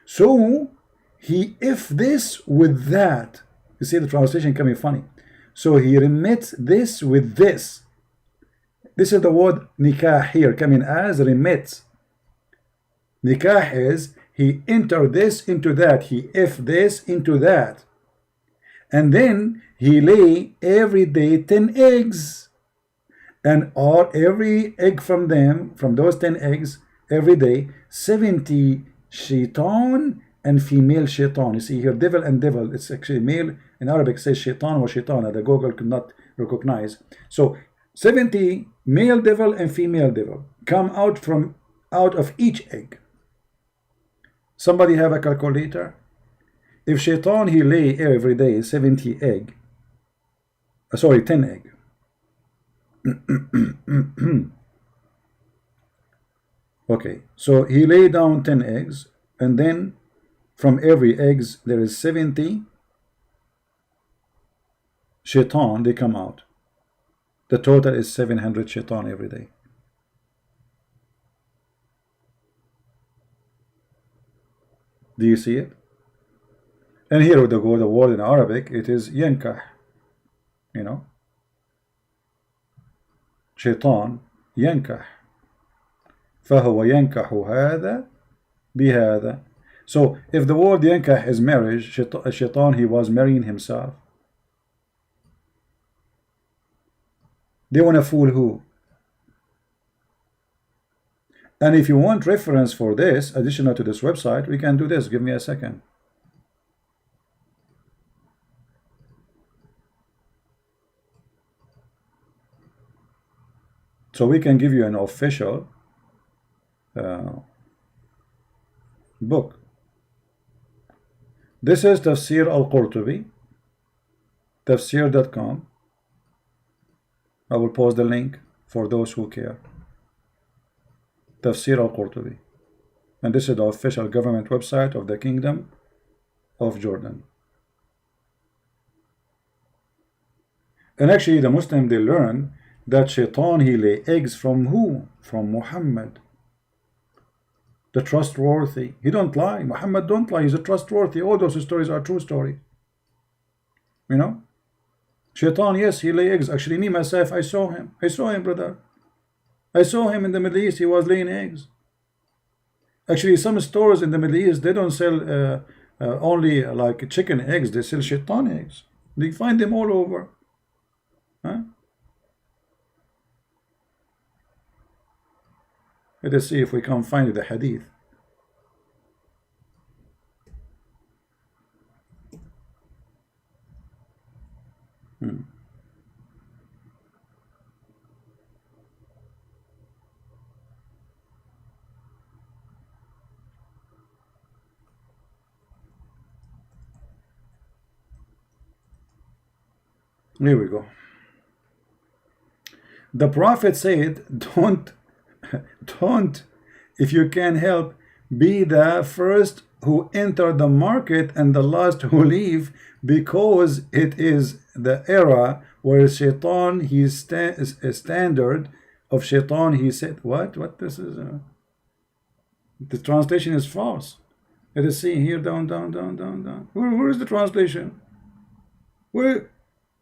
So, he if this with that. You see the translation coming funny. So he remits this with this. This is the word nikah here coming as remits. Nikah is he enter this into that. He if this into that. And then he lay every day 10 eggs. And every egg from them, from those 10 eggs, every day, 70 shaitan and female shaitan. You see here, devil and devil. It's actually male. In Arabic says shaitan or shaitana. The Google could not recognize. So 70 male devil and female devil come out of each egg. Somebody have a calculator? If shaitan he lay every day 70 egg, 10 egg. Okay, so he lay down 10 eggs, and then from every eggs there is 70 shaitan, they come out. The total is 700 shaitan every day. Do you see it? And here with the word in Arabic, it is yankah. You know, shaitan yankah. فهو ينكح هذا بهذا. So if the word yankah is marriage, shaitan he was marrying himself. They want to fool who? And if you want reference for this, additional to this website, we can do this. Give me a second. So we can give you an official book. This is Tafsir al-Qurtubi, tafsir.com. I will post the link for those who care. Tafsir al-Qurtubi. And this is the official government website of the Kingdom of Jordan. And actually the Muslim, they learn that shaitan he lay eggs from who? From Muhammad, the trustworthy. He don't lie. Muhammad don't lie. He's a trustworthy. All those stories are true stories. You know, shaitan, yes, he lay eggs. Actually, me myself, I saw him, brother. I saw him in the Middle East. He was laying eggs. Actually, some stores in the Middle East, they don't sell only like chicken eggs. They sell shaitan eggs. You find them all over. Huh? Let us see if we can find the hadith. Here we go. The Prophet said, don't, if you can help, be the first who enter the market and the last who leave, because it is the era where shaitan, his standard of shaitan, he said, what this is, the translation is false. Let us see here, down. Where is the translation? Where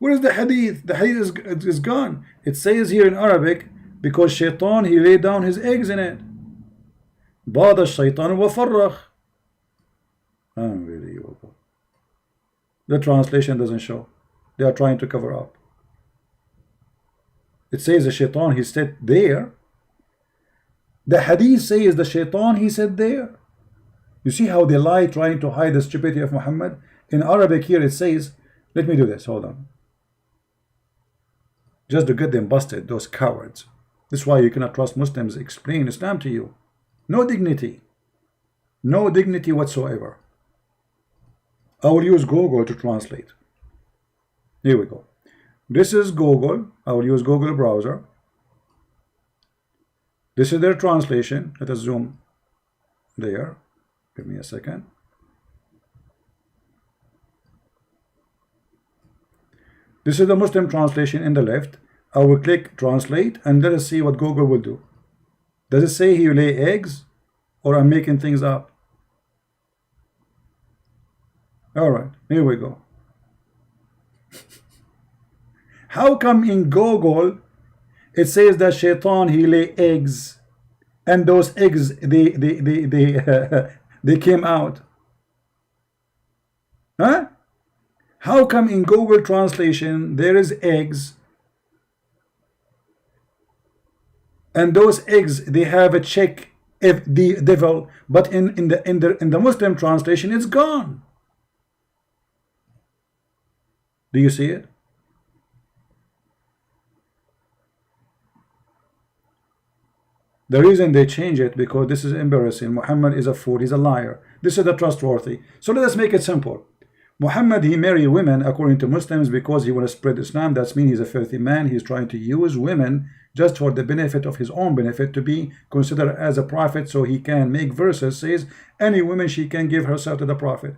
is the hadith? The hadith is gone. It says here in Arabic, because shaitan, he laid down his eggs in it. Bada shaitan wa farrakh. Unbelievable. The translation doesn't show. They are trying to cover up. It says the shaitan, he said there. The hadith says the shaitan, he said there. You see how they lie, trying to hide the stupidity of Muhammad? In Arabic here it says, let me do this, hold on. Just to get them busted, those cowards. This is why you cannot trust Muslims explain Islam to you. No dignity. No dignity whatsoever. I will use Google to translate. Here we go. This is Google. I will use Google browser. This is their translation. Let us zoom there. Give me a second. This is the Muslim translation in the left. I will click translate and let us see what Google will do. Does it say you lay eggs, or I'm making things up? Alright, here we go. How come in Google it says that shaitan, he lay eggs, and those eggs they came out? Huh? How come in Google translation there is eggs, and those eggs they have a check if the devil, but in the Muslim translation it's gone? Do you see it? The reason they change it, because this is embarrassing. Muhammad is a fool, he's a liar. This is the trustworthy. So let us make it simple. Muhammad, he married women according to Muslims because he want to spread Islam. That means he's a filthy man. He's trying to use women just for the benefit of his own benefit, to be considered as a prophet, so he can make verses says any woman she can give herself to the prophet.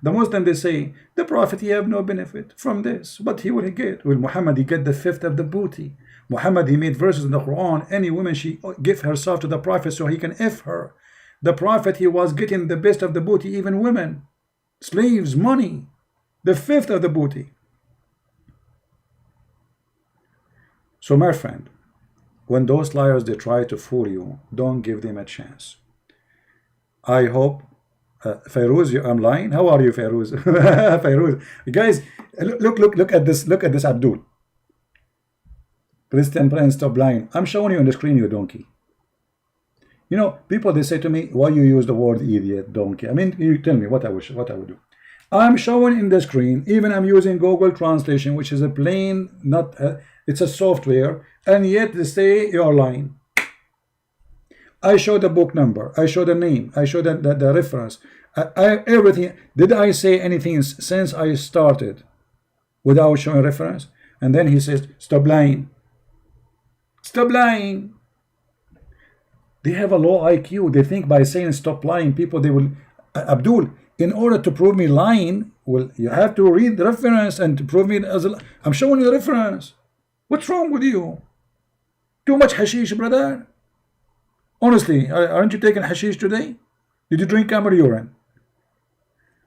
The Muslim, they say the prophet, he have no benefit from this, but he will get. Well, Muhammad, he get the fifth of the booty. Muhammad, he made verses in the Quran, any woman she give herself to the prophet so he can F her. The prophet, he was getting the best of the booty, even women, slaves, money, the fifth of the booty. So my friend, when those liars, they try to fool you, don't give them a chance. I hope Fairuz, I'm lying. How are you, Fairuz? Fairuz, guys, look at this. Look at this, Abdul. Christian Prince, stop lying. I'm showing you on the screen, you donkey. You know, people, they say to me, why you use the word idiot, donkey? I mean, you tell me what I would do. I'm showing in the screen, even I'm using Google Translation, which is a plain, not it's a software, and yet they say you're lying. I show the book number, I show the name, I show the reference, everything. Did I say anything since I started without showing reference? And then he says, stop lying. Stop lying. They have a low IQ. They think by saying stop lying, people, they will, Abdul, in order to prove me lying, well, you have to read the reference and to prove me as a, I'm showing you the reference. What's wrong with you? Too much hashish, brother. Honestly, aren't you taking hashish today? Did you drink camel urine?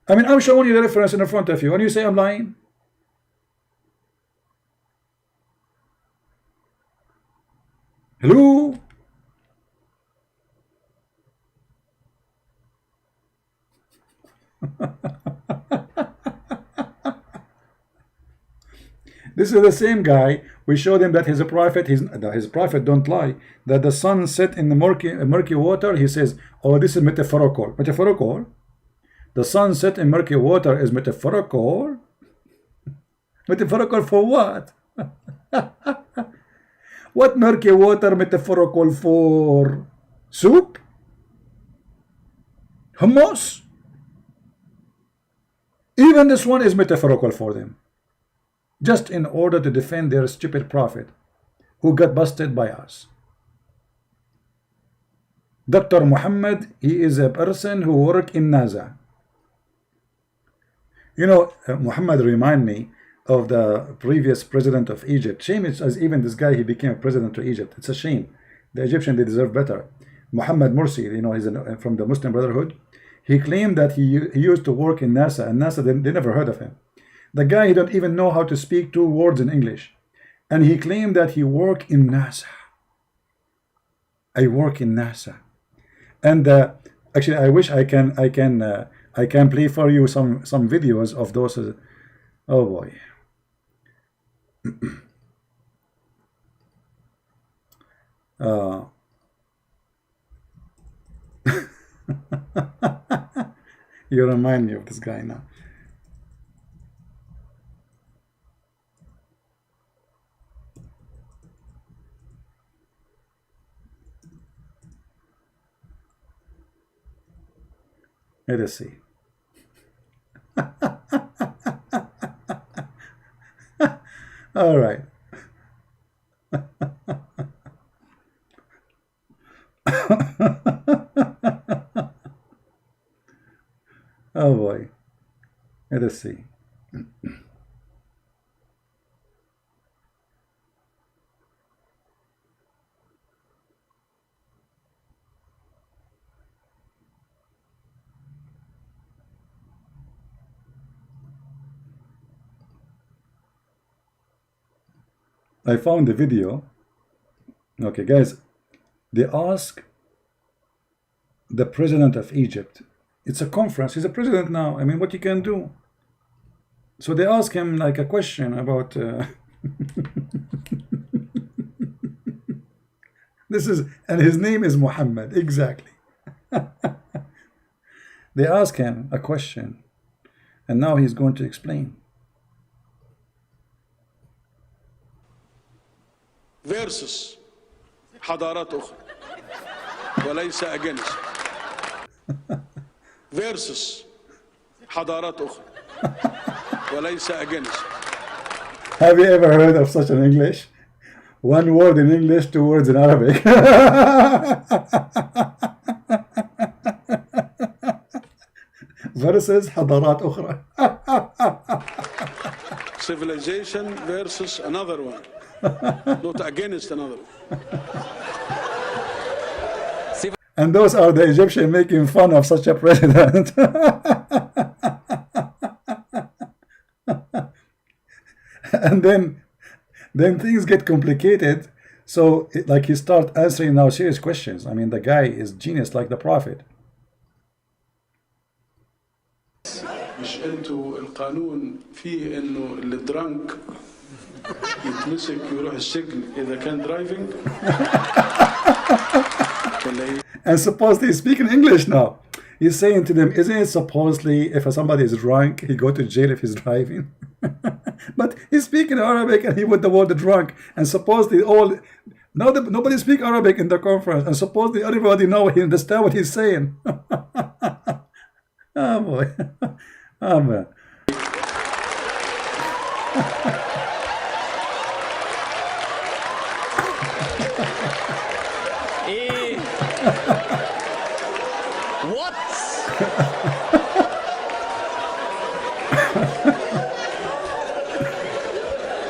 I mean, I'm showing you the reference in front of you, and you say I'm lying? Hello? This is the same guy. We showed him that he's a prophet. His prophet don't lie. That the sun set in the murky water. He says, oh, this is metaphorical. Metaphorical? The sun set in murky water is metaphorical? Metaphorical for what? What murky water metaphorical for? Soup? Hummus? Even this one is metaphorical for them. just in order to defend their stupid prophet who got busted by us. Dr. Muhammad, he is a person who worked in NASA. You know, Muhammad remind me of the previous president of Egypt. Shame it's as even this guy, he became a president of Egypt. It's a shame. The Egyptian, they deserve better. Muhammad Morsi, you know, he's from the Muslim Brotherhood. He claimed that he used to work in NASA, and NASA, they never heard of him. The guy, he don't even know how to speak 2 words in English. And he claimed that he worked in NASA. I work in NASA. And actually, I wish I can play for you some videos of those. Oh boy. You remind me of this guy now. Let us see. All right. Oh boy. Let us see. I found the video. Okay, guys, they ask the president of Egypt. It's a conference. He's a president now. I mean, what you can do? So they ask him like a question about this is, and his name is Muhammad, exactly. They ask him a question, and now he's going to explain. versus حضارات أخرى وليس against versus حضارات أخرى وليس against. Have you ever heard of such an English? 1 word in English, 2 words in Arabic. Versus حضارات أخرى. Civilization versus another one. Not against another. And those are the Egyptians making fun of such a president. And then things get complicated. So like he start answering now serious questions. I mean, the guy is genius like the prophet. مش انتوا القانون فيه انه اللي درانك يتمسك يروح السجن إذا كان درايفنج. And supposedly he's speaking English now. He's saying to them, isn't it supposedly if somebody is drunk, he go to jail if he's driving? But he's speaking Arabic and he put the word drunk. And supposedly nobody speak Arabic in the conference. And supposedly everybody he understand what he's saying. Oh boy. Oh man. What?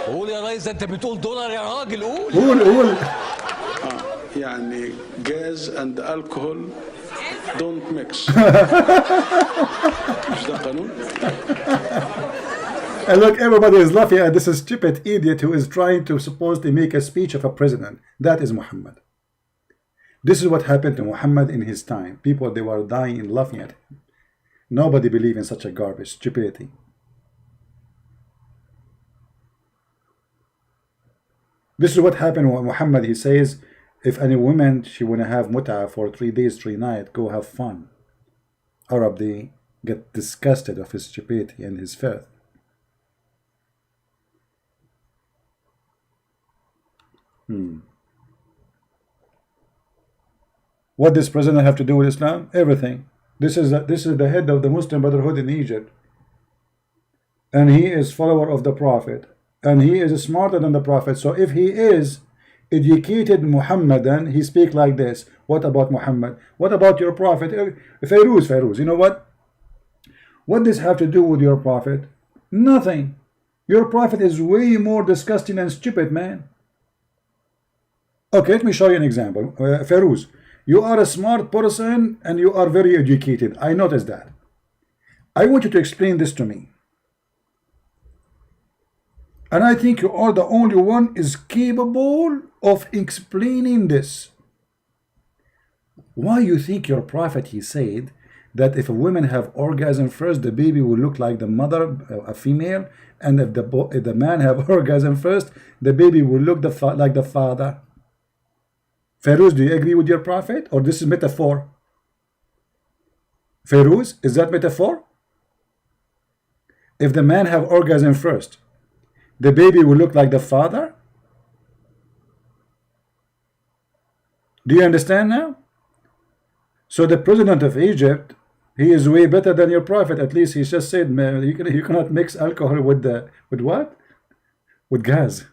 قول يا ريس، انت بتقول دولار يا راجل، قول. يعني gas and alcohol don't mix. مش ده قانون؟ And look, everybody is laughing at this stupid idiot who is trying to supposedly make a speech of a president. That is Muhammad. This is what happened to Muhammad in his time. People, they were dying and laughing at him. Nobody believed in such a garbage, stupidity. This is what happened when Muhammad, he says, if any woman, she want to have mut'ah for 3 days, 3 nights, go have fun. Arab, they get disgusted of his stupidity and his filth. What does president have to do with Islam? Everything. This is the head of the Muslim Brotherhood in Egypt, and he is follower of the Prophet, and he is smarter than the Prophet. So if he is educated Muhammadan, he speak like this. What about Muhammad? What about your Prophet? Fairuz, you know what? What does this have to do with your Prophet? Nothing. Your Prophet is way more disgusting and stupid, man. Okay, let me show you an example. Fairuz, you are a smart person and you are very educated. I noticed that. I want you to explain this to me. And I think you are the only one is capable of explaining this. Why you think your Prophet, he said that if a woman have orgasm first, the baby will look like the mother, a female, and if the man have orgasm first, the baby will look like the father. Feroz, do you agree with your Prophet, or this is metaphor? Feroz, is that metaphor? If the man have orgasm first, the baby will look like the father? Do you understand now? So the president of Egypt, he is way better than your Prophet. At least he just said, man, you cannot mix alcohol with what? With gas.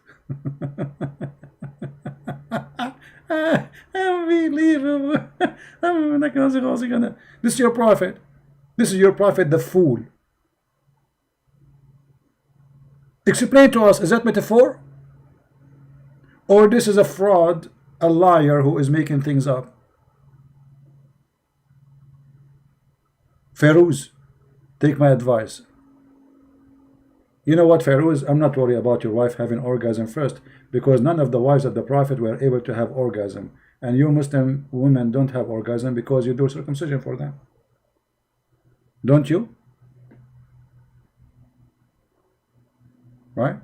Unbelievable. This is your Prophet. This is your Prophet, the fool. Explain to us, is that metaphor? Or this is a fraud, a liar who is making things up? Feroz, take my advice. You know what, Feroz? I'm not worried about your wife having orgasm first, because none of the wives of the Prophet were able to have orgasm. And you Muslim women don't have orgasm because you do circumcision for them. Don't you? Right?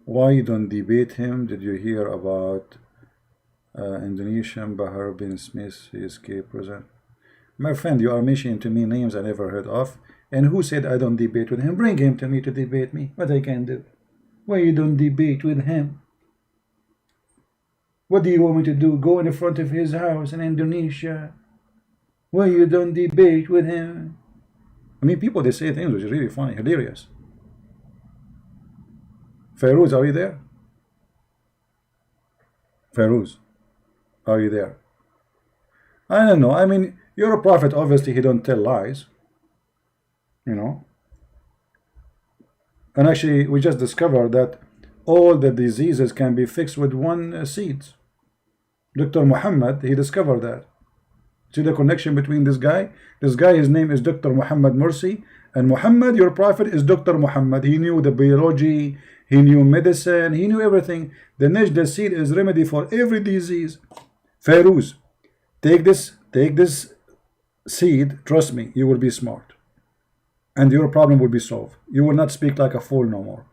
Why you don't debate him? Did you hear about Indonesian Bahar bin Smith? He escaped prison. My friend, you are mentioning to me names I never heard of. And who said I don't debate with him? Bring him to me to debate me. What I can do? Why you don't debate with him? What do you want me to do? Go in the front of his house in Indonesia? Why you don't debate with him? I mean, people, they say things which are really funny, hilarious. Feroz, are you there? Feroz, are you there? I don't know. I mean, you're a prophet. Obviously, he don't tell lies. You know. And actually, we just discovered that all the diseases can be fixed with one seed. Dr. Muhammad, he discovered that. See the connection between this guy? This guy, his name is Dr. Muhammad Mursi. And Muhammad, your prophet, is Dr. Muhammad. He knew the biology, he knew medicine, he knew everything. The Najda seed is remedy for every disease. Feroz, take this seed, trust me, you will be smart. And your problem will be solved. You will not speak like a fool no more.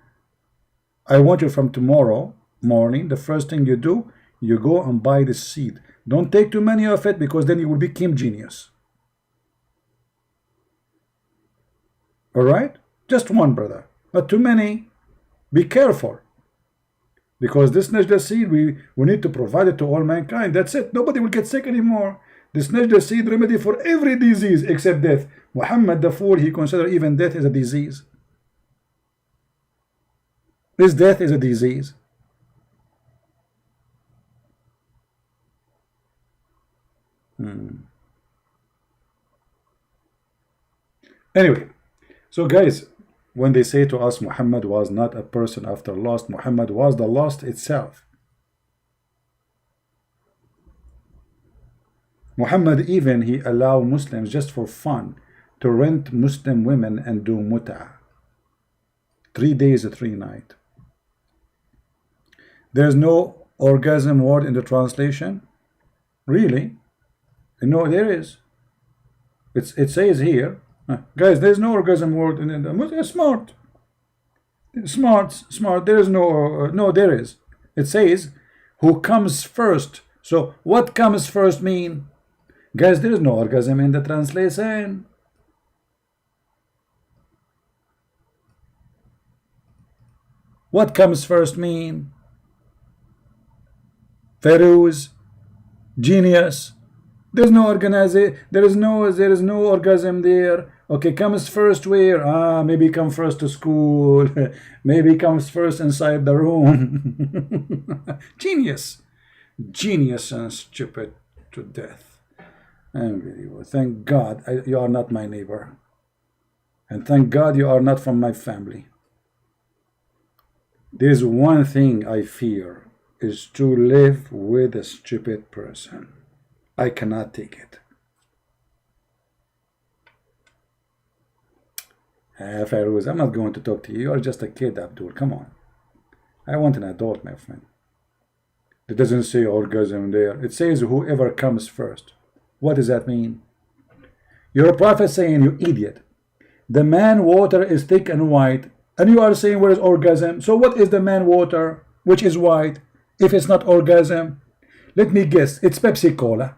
I want you from tomorrow morning, the first thing you do, you go and buy this seed. Don't take too many of it, because then you will become genius. Alright? Just one, brother. Not too many. Be careful. Because this Najda seed, we need to provide it to all mankind. That's it. Nobody will get sick anymore. This Najda seed remedy for every disease except death. Muhammad the fool, he considered even death is a disease. This death is a disease. Anyway, so guys, when they say to us Muhammad was not a person after lost, Muhammad was the lost itself. Muhammad even, he allowed Muslims just for fun to rent Muslim women and do mut'ah. 3 days, 3 nights. There's no orgasm word in the translation? Really? No, there is. It says here, guys, there's no orgasm word in the smart. Smart. There is no, there is. It says, who comes first. So what comes first mean? Guys, there is no orgasm in the translation. What comes first mean? Feroz, genius. There's no organization. There is no orgasm there. Okay, comes first where? Maybe come first to school. Maybe comes first inside the room. Genius, genius, and stupid to death. Unbelievable. Thank God you are not my neighbor, and thank God you are not from my family. There's one thing I fear is to live with a stupid person. I cannot take it. Fairuz, I'm not going to talk to you. You are just a kid, Abdul. Come on. I want an adult, my friend. It doesn't say orgasm there. It says whoever comes first. What does that mean? You're a prophet saying, you idiot, the man water is thick and white, and you are saying where is orgasm? So what is the man water, which is white, if it's not orgasm? Let me guess. It's Pepsi Cola.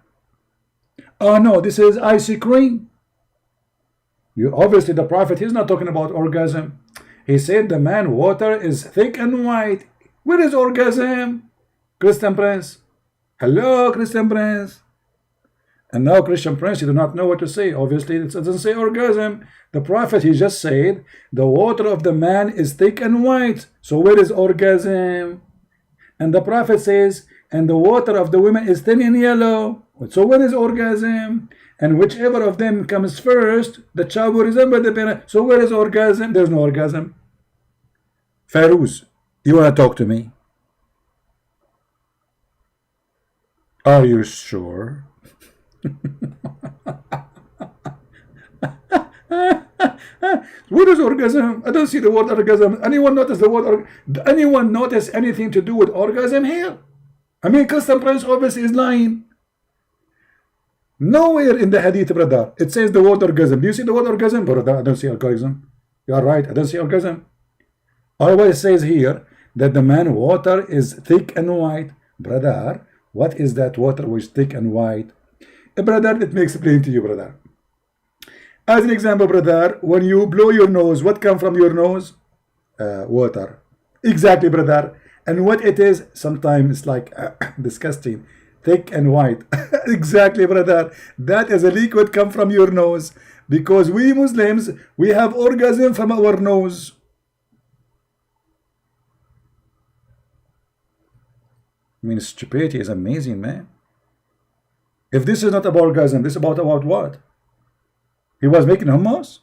Oh no, this is ice cream. You obviously the prophet, he's not talking about orgasm. He said the man water is thick and white. Where is orgasm? Christian Prince. Hello, Christian Prince. And now Christian Prince, you do not know what to say. Obviously it doesn't say orgasm. The prophet, he just said the water of the man is thick and white. So where is orgasm? And the prophet says, and the water of the women is thin and yellow. So when is orgasm? And whichever of them comes first, the child will resemble the parent. So where is orgasm? There's no orgasm. Fairuz, you want to talk to me? Are you sure? What is orgasm? I don't see the word orgasm. Anyone notice the word? Anyone notice anything to do with orgasm here? I mean, Christian Prince obviously is lying. Nowhere in the hadith, brother, it says the word orgasm. Do you see the word orgasm? Brother, I don't see orgasm. You are right, I don't see orgasm. Always says here that the man water is thick and white. Brother, what is that water which is thick and white? Brother, let me explain to you, brother. As an example, brother, when you blow your nose, what comes from your nose? Water. Exactly, brother. And what it is, sometimes it's like disgusting, thick and white. Exactly, brother. That is a liquid come from your nose. Because we Muslims, we have orgasm from our nose. I mean, stupidity is amazing, man. If this is not about orgasm, this is about what? He was making hummus?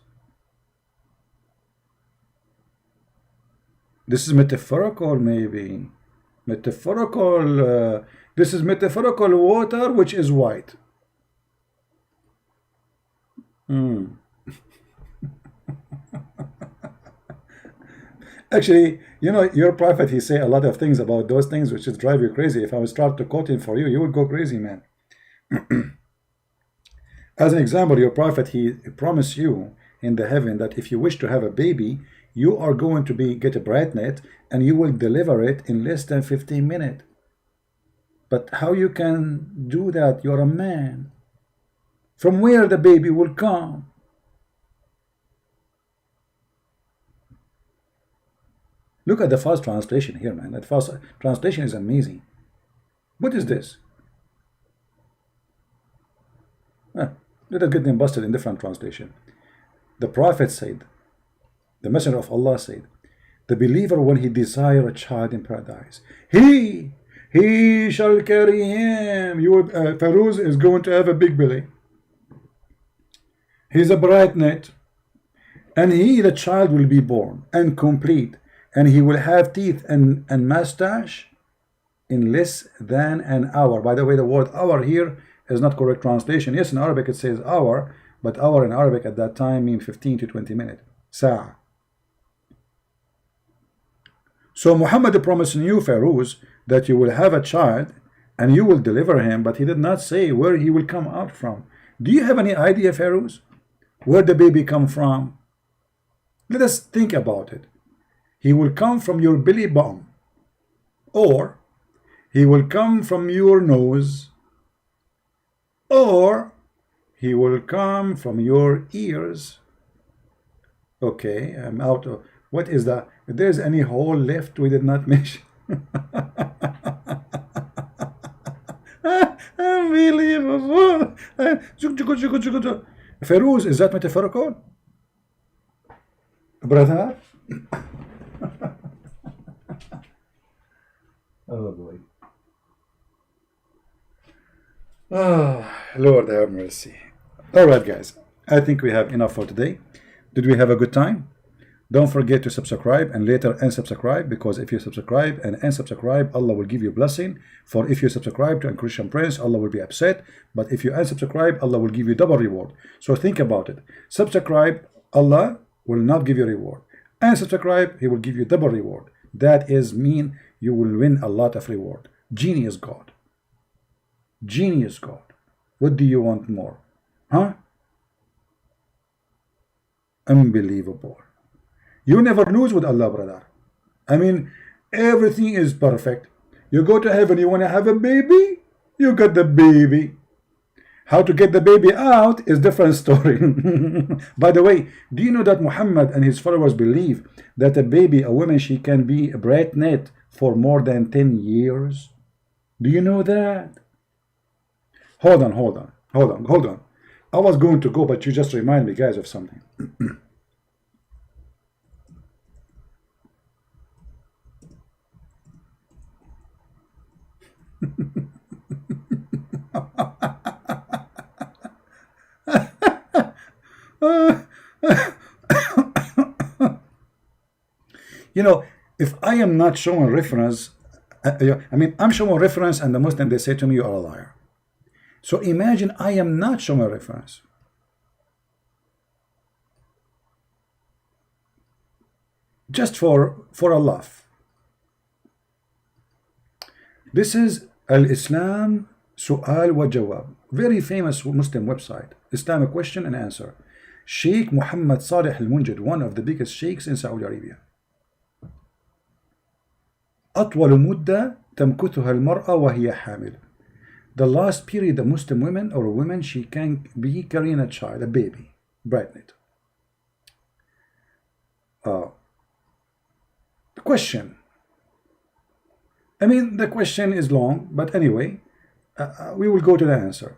This is metaphorical, maybe. Metaphorical. This is metaphorical water, which is white. Actually, you know, your prophet, he say a lot of things about those things which would drive you crazy. If I would start to quote him for you, you would go crazy, man. As an example, your prophet, he promised you in the heaven that if you wish to have a baby, you are going to get a pregnant and you will deliver it in less than 15 minutes. But how you can do that? You're a man. From where the baby will come? Look at the fast translation here, man. That fast translation is amazing. What is this? Let us get them busted in different translation. The prophet said, the messenger of Allah said, the believer, when he desire a child in paradise, he shall carry him. Fairuz is going to have a big belly. He's a bright net, and the child will be born and complete, and he will have teeth and mustache in less than an hour. By the way, the word hour here is not correct translation. Yes, in Arabic it says hour, but hour in Arabic at that time means 15 to 20 minutes. Sa'a. So Muhammad promised you, Fairuz, that you will have a child and you will deliver him, but he did not say where he will come out from. Do you have any idea, Fairuz, where the baby come from? Let us think about it. He will come from your belly button, or he will come from your nose, or he will come from your ears. Okay, I'm out of... What is that? If there's any hole left we did not mention. Unbelievable. Feroz, is that metaphorical? Brother? Oh boy. Oh, Lord have mercy. Alright guys, I think we have enough for today. Did we have a good time? Don't forget to subscribe and later unsubscribe, because if you subscribe and unsubscribe, Allah will give you blessing. For if you subscribe to a Christian Prince, Allah will be upset. But if you unsubscribe, Allah will give you double reward. So think about it. Subscribe, Allah will not give you reward. Unsubscribe, He will give you double reward. That is mean you will win a lot of reward. Genius God. Genius God. What do you want more? Huh? Unbelievable. You never lose with Allah, brother. I mean, everything is perfect. You go to heaven, you want to have a baby? You got the baby. How to get the baby out is different story. By the way, do you know that Muhammad and his followers believe that a baby, a woman, she can be pregnant for more than 10 years? Do you know that? Hold on. I was going to go, but you just remind me, guys, of something. You know, if I am not showing reference, I mean, I'm showing reference and the Muslim, they say to me, you are a liar. So imagine I am not showing reference. Just for a laugh. This is Al-Islam Su'al wa Jawab. Very famous Muslim website. Islamic question and answer. Sheikh Muhammad Salih al-Munjid, one of the biggest sheikhs in Saudi Arabia. أطول مدة تمكثها المرأة وهي حامل. The last period a Muslim woman or a woman, she can be carrying a child, a baby, pregnant. The question. I mean, the question is long, but anyway, we will go to the answer.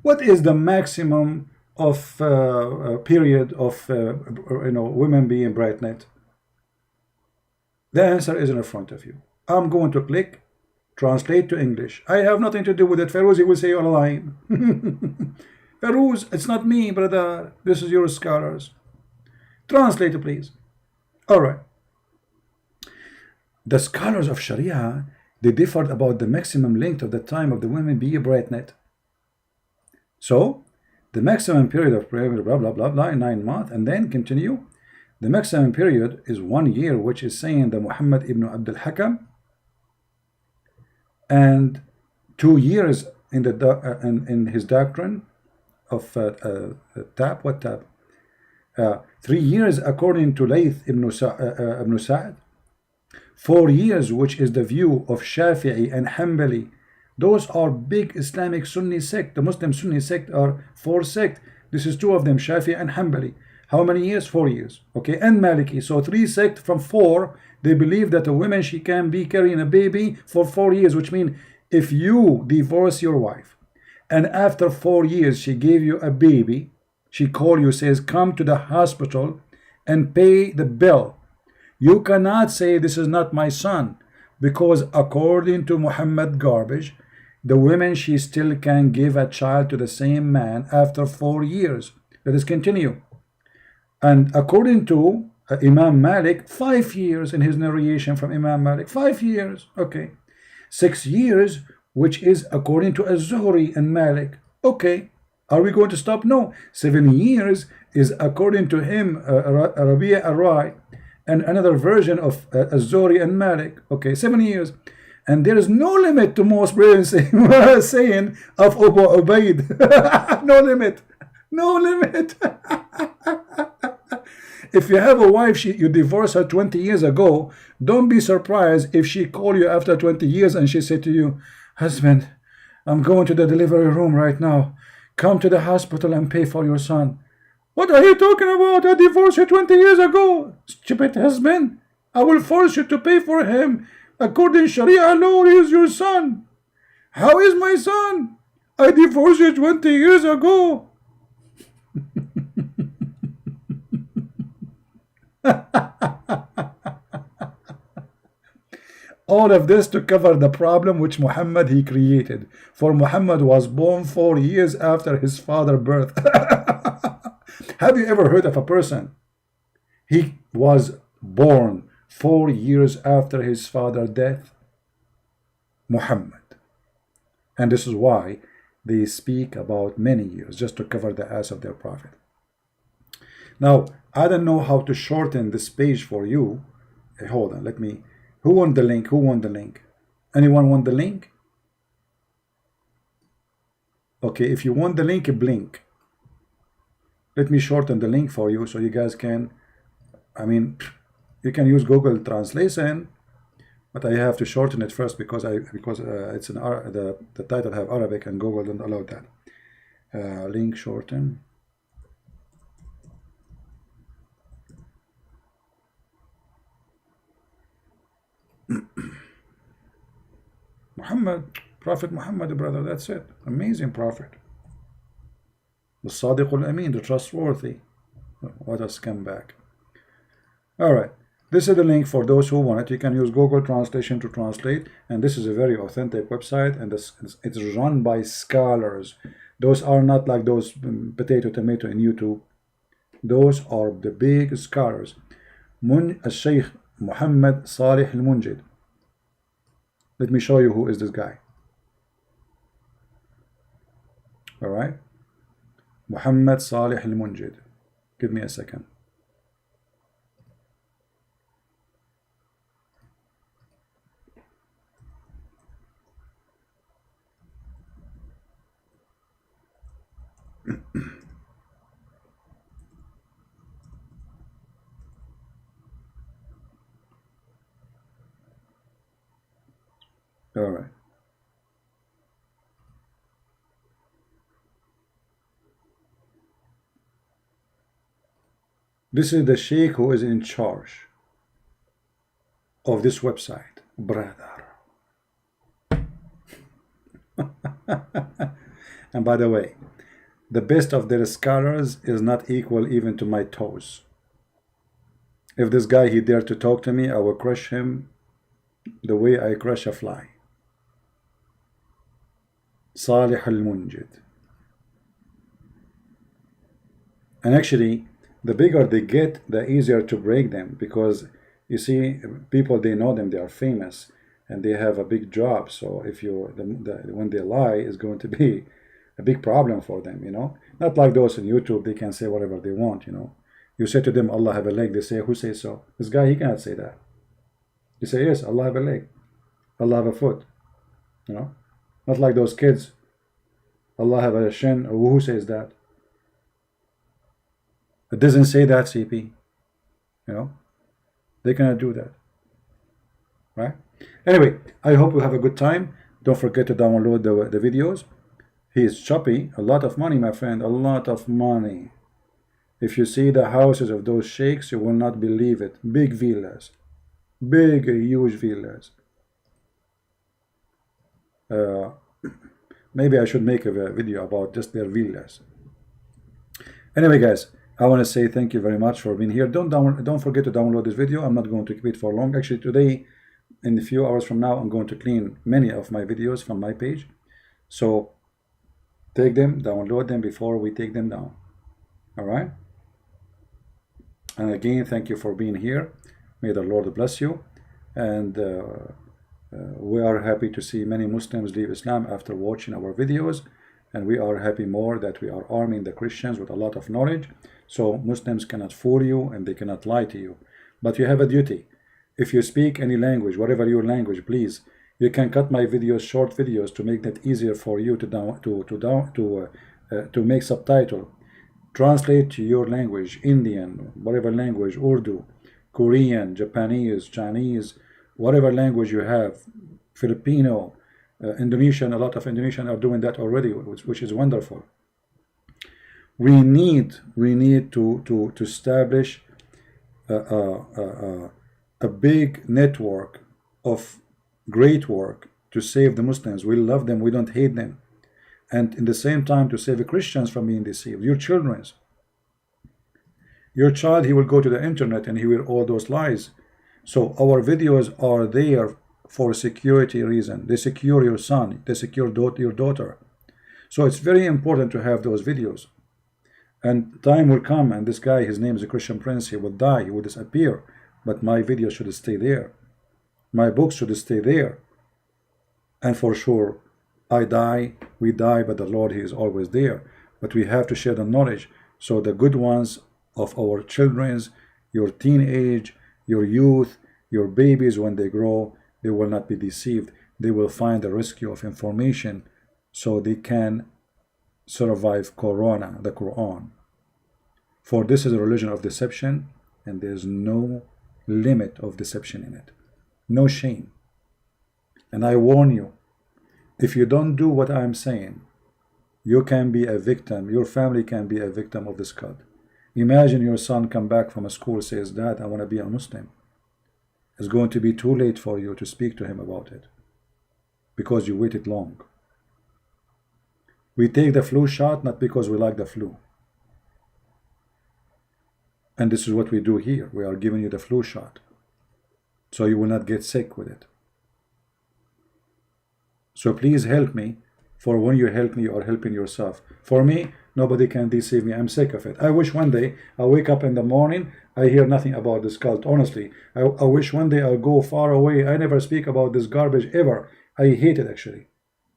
What is the maximum of period of women being pregnant? The answer is in front of you. I'm going to click translate to English. I have nothing to do with it. Feroz, you will say you're lying. Feroz, it's not me, brother. This is your scholars. Translate, please. All right. The scholars of Sharia, they differed about the maximum length of the time of the women being pregnant. So, the maximum period of pregnancy, blah, blah, blah, blah, 9 months, and then continue. The maximum period is 1 year, which is saying the Muhammad ibn Abdul Hakam, and 2 years in the in his doctrine of tab. What tab? 3 years according to Layth ibn Sa'd. 4 years, which is the view of Shafi'i and Hanbali. Those are big Islamic Sunni sect. The Muslim Sunni sect are 4 sects. This is 2 of them, Shafi'i and Hanbali. How many years? 4 years. Okay, and Maliki. So 3 sects from 4. They believe that a woman, she can be carrying a baby for 4 years, which means if you divorce your wife and after 4 years she gave you a baby, she call you, says, come to the hospital and pay the bill. You cannot say this is not my son, because according to Muhammad garbage, the woman, she still can give a child to the same man after 4 years. Let us continue. And according to Imam Malik, 5 years in his narration from Imam Malik, 5 years, okay. 6 years, which is according to Az-Zuhri and Malik, okay. Are we going to stop? No. 7 years is according to him, Rabi'a Ar-Rai, and another version of Az-Zuhri and Malik, okay, 7 years. And there is no limit to most brilliant saying of Abu Ubaid. No limit. No limit. If you have a wife, you divorced her 20 years ago, don't be surprised if she called you after 20 years and she said to you, husband, I'm going to the delivery room right now. Come to the hospital and pay for your son. What are you talking about? I divorced you 20 years ago. Stupid husband. I will force you to pay for him. According to Sharia law, he is your son. How is my son? I divorced you 20 years ago. All of this to cover the problem which Muhammad he created. For Muhammad was born 4 years after his father's birth. Have you ever heard of a person? He was born 4 years after his father's death. Muhammad. And this is why they speak about many years just to cover the ass of their prophet. Now, I don't know how to shorten this page for you. Hold on, let me. Who won the link? Who won the link? Anyone won the link? Okay, if you want the link, blink. Let me shorten the link for you so you guys can, I mean, you can use Google Translation, but I have to shorten it first because it's an the title have Arabic and Google don't allow that. Link shorten. Muhammad, Prophet Muhammad, brother, that's it. Amazing prophet. The Sadiq al-Amin, the trustworthy. What a scumbag. Alright, this is the link for those who want it. You can use Google Translation to translate, and this is a very authentic website, and it's run by scholars. Those are not like those potato tomato in YouTube. Those are the big scholars. Sheikh Muhammad Salih al-Munjid. Let me show you who is this guy. Alright. Muhammad Salih al-Munjid. Give me a second. All right. This is the sheikh who is in charge of this website, brother. And by the way, the best of their scholars is not equal even to my toes. If this guy he dared to talk to me, I will crush him the way I crush a fly. Salih al-Munjid. And actually, the bigger they get, the easier to break them, because you see, people, they know them, they are famous, and they have a big job. So if you, when they lie, is going to be a big problem for them, you know. Not like those on YouTube, they can say whatever they want, you know. You say to them, Allah have a leg, they say, who says so? This guy, he cannot say that. You say, yes, Allah have a leg, Allah have a foot, you know. Not like those kids, Allah have a shin, who says that? It doesn't say that, CP. You know, they cannot do that, right? Anyway, I hope you have a good time. Don't forget to download the videos. He is choppy. A lot of money, my friend. A lot of money. If you see the houses of those sheikhs, you will not believe it. Big villas. Big, huge villas. Maybe I should make a video about just their villas. Anyway, guys, I want to say thank you very much for being here. Don't forget to download this video. I'm not going to keep it for long. Actually, today, in a few hours from now, I'm going to clean many of my videos from my page. So take them, download them before we take them down. All right? And again, thank you for being here. May the Lord bless you. And we are happy to see many Muslims leave Islam after watching our videos. And we are happy more that we are arming the Christians with a lot of knowledge. So Muslims cannot fool you and they cannot lie to you. But you have a duty. If you speak any language, whatever your language, please, you can cut my videos, short videos, to make that easier for you to make subtitle. Translate to your language, Indian, whatever language, Urdu, Korean, Japanese, Chinese, whatever language you have, Filipino, Indonesian. A lot of Indonesian are doing that already, which is wonderful. We need to establish a big network of great work to save the Muslims. We love them, we don't hate them, and in the same time to save the Christians from being deceived. Your children's. Your child, he will go to the internet and he will all those lies. So our videos are there for security reason. They secure your son. They secure your daughter. So it's very important to have those videos. And time will come, and this guy, his name is a Christian Prince, he will die, he will disappear. But my video should stay there. My books should stay there. And for sure, I die, we die, but the Lord, he is always there. But we have to share the knowledge. So the good ones of our children's, your teenage, your youth, your babies, when they grow, they will not be deceived. They will find the rescue of information so they can survive Corona, the Quran. For this is a religion of deception, and there's no limit of deception in it. No shame. And I warn you, if you don't do what I'm saying, you can be a victim, your family can be a victim of this cult. Imagine your son come back from a school, says, Dad, I want to be a Muslim. It's going to be too late for you to speak to him about it because you waited long. We take the flu shot not because we like the flu. And this is what we do here. We are giving you the flu shot so you will not get sick with it. So please help me, for when you help me, you are helping yourself. For me, nobody can deceive me. I'm sick of it. I wish one day I wake up in the morning, I hear nothing about this cult. Honestly, I wish one day I'll go far away. I never speak about this garbage ever. I hate it actually.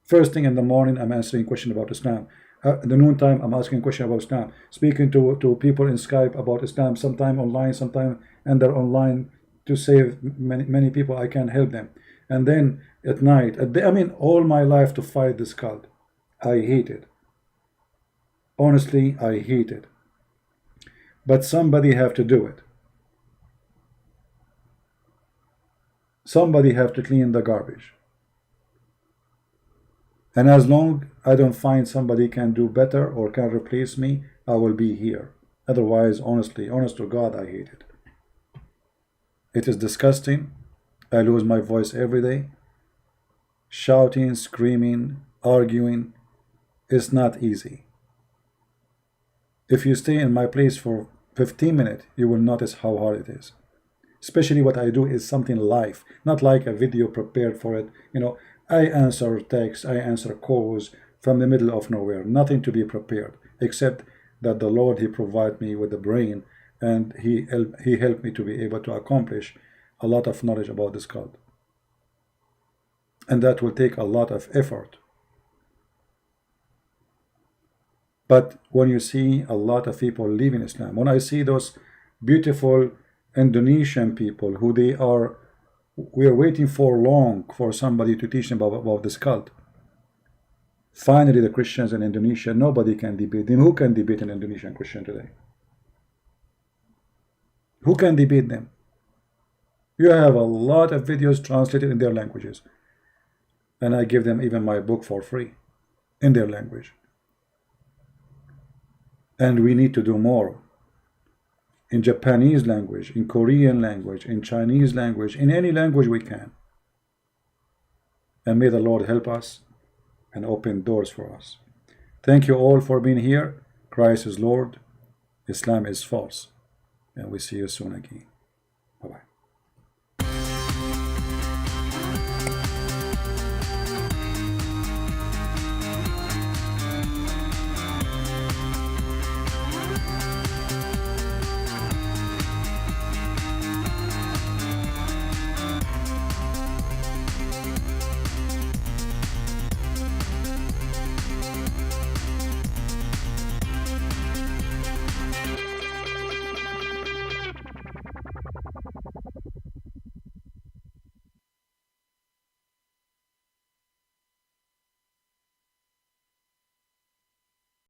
First thing in the morning, I'm answering questions about Islam. At the noontime, I'm asking questions about Islam. Speaking to people in Skype about Islam, sometime online, sometime and they're online to save many people. I can help them. And then at night, I mean, all my life to fight this cult. I hate it. Honestly, I hate it. But somebody have to do it. Somebody have to clean the garbage. And as long I don't find somebody can do better or can replace me, I will be here. Otherwise, honestly, honest to God, I hate it. It is disgusting. I lose my voice every day. Shouting, screaming, arguing. It's not easy. If you stay in my place for 15 minutes, you will notice how hard it is. Especially what I do is something live, not like a video prepared for it. You know, I answer texts, I answer calls from the middle of nowhere, nothing to be prepared, except that the Lord, he provided me with the brain, and he helped me to be able to accomplish a lot of knowledge about this cult. And that will take a lot of effort. But when you see a lot of people leaving Islam, when I see those beautiful Indonesian people who we are waiting for long for somebody to teach them about this cult. Finally, the Christians in Indonesia, nobody can debate them. Who can debate an Indonesian Christian today? Who can debate them? You have a lot of videos translated in their languages. And I give them even my book for free in their language. And we need to do more. In Japanese language, in Korean language, in Chinese language, in any language we can. And may the Lord help us and open doors for us. Thank you all for being here. Christ is Lord. Islam is false. And we see you soon again. Bye-bye.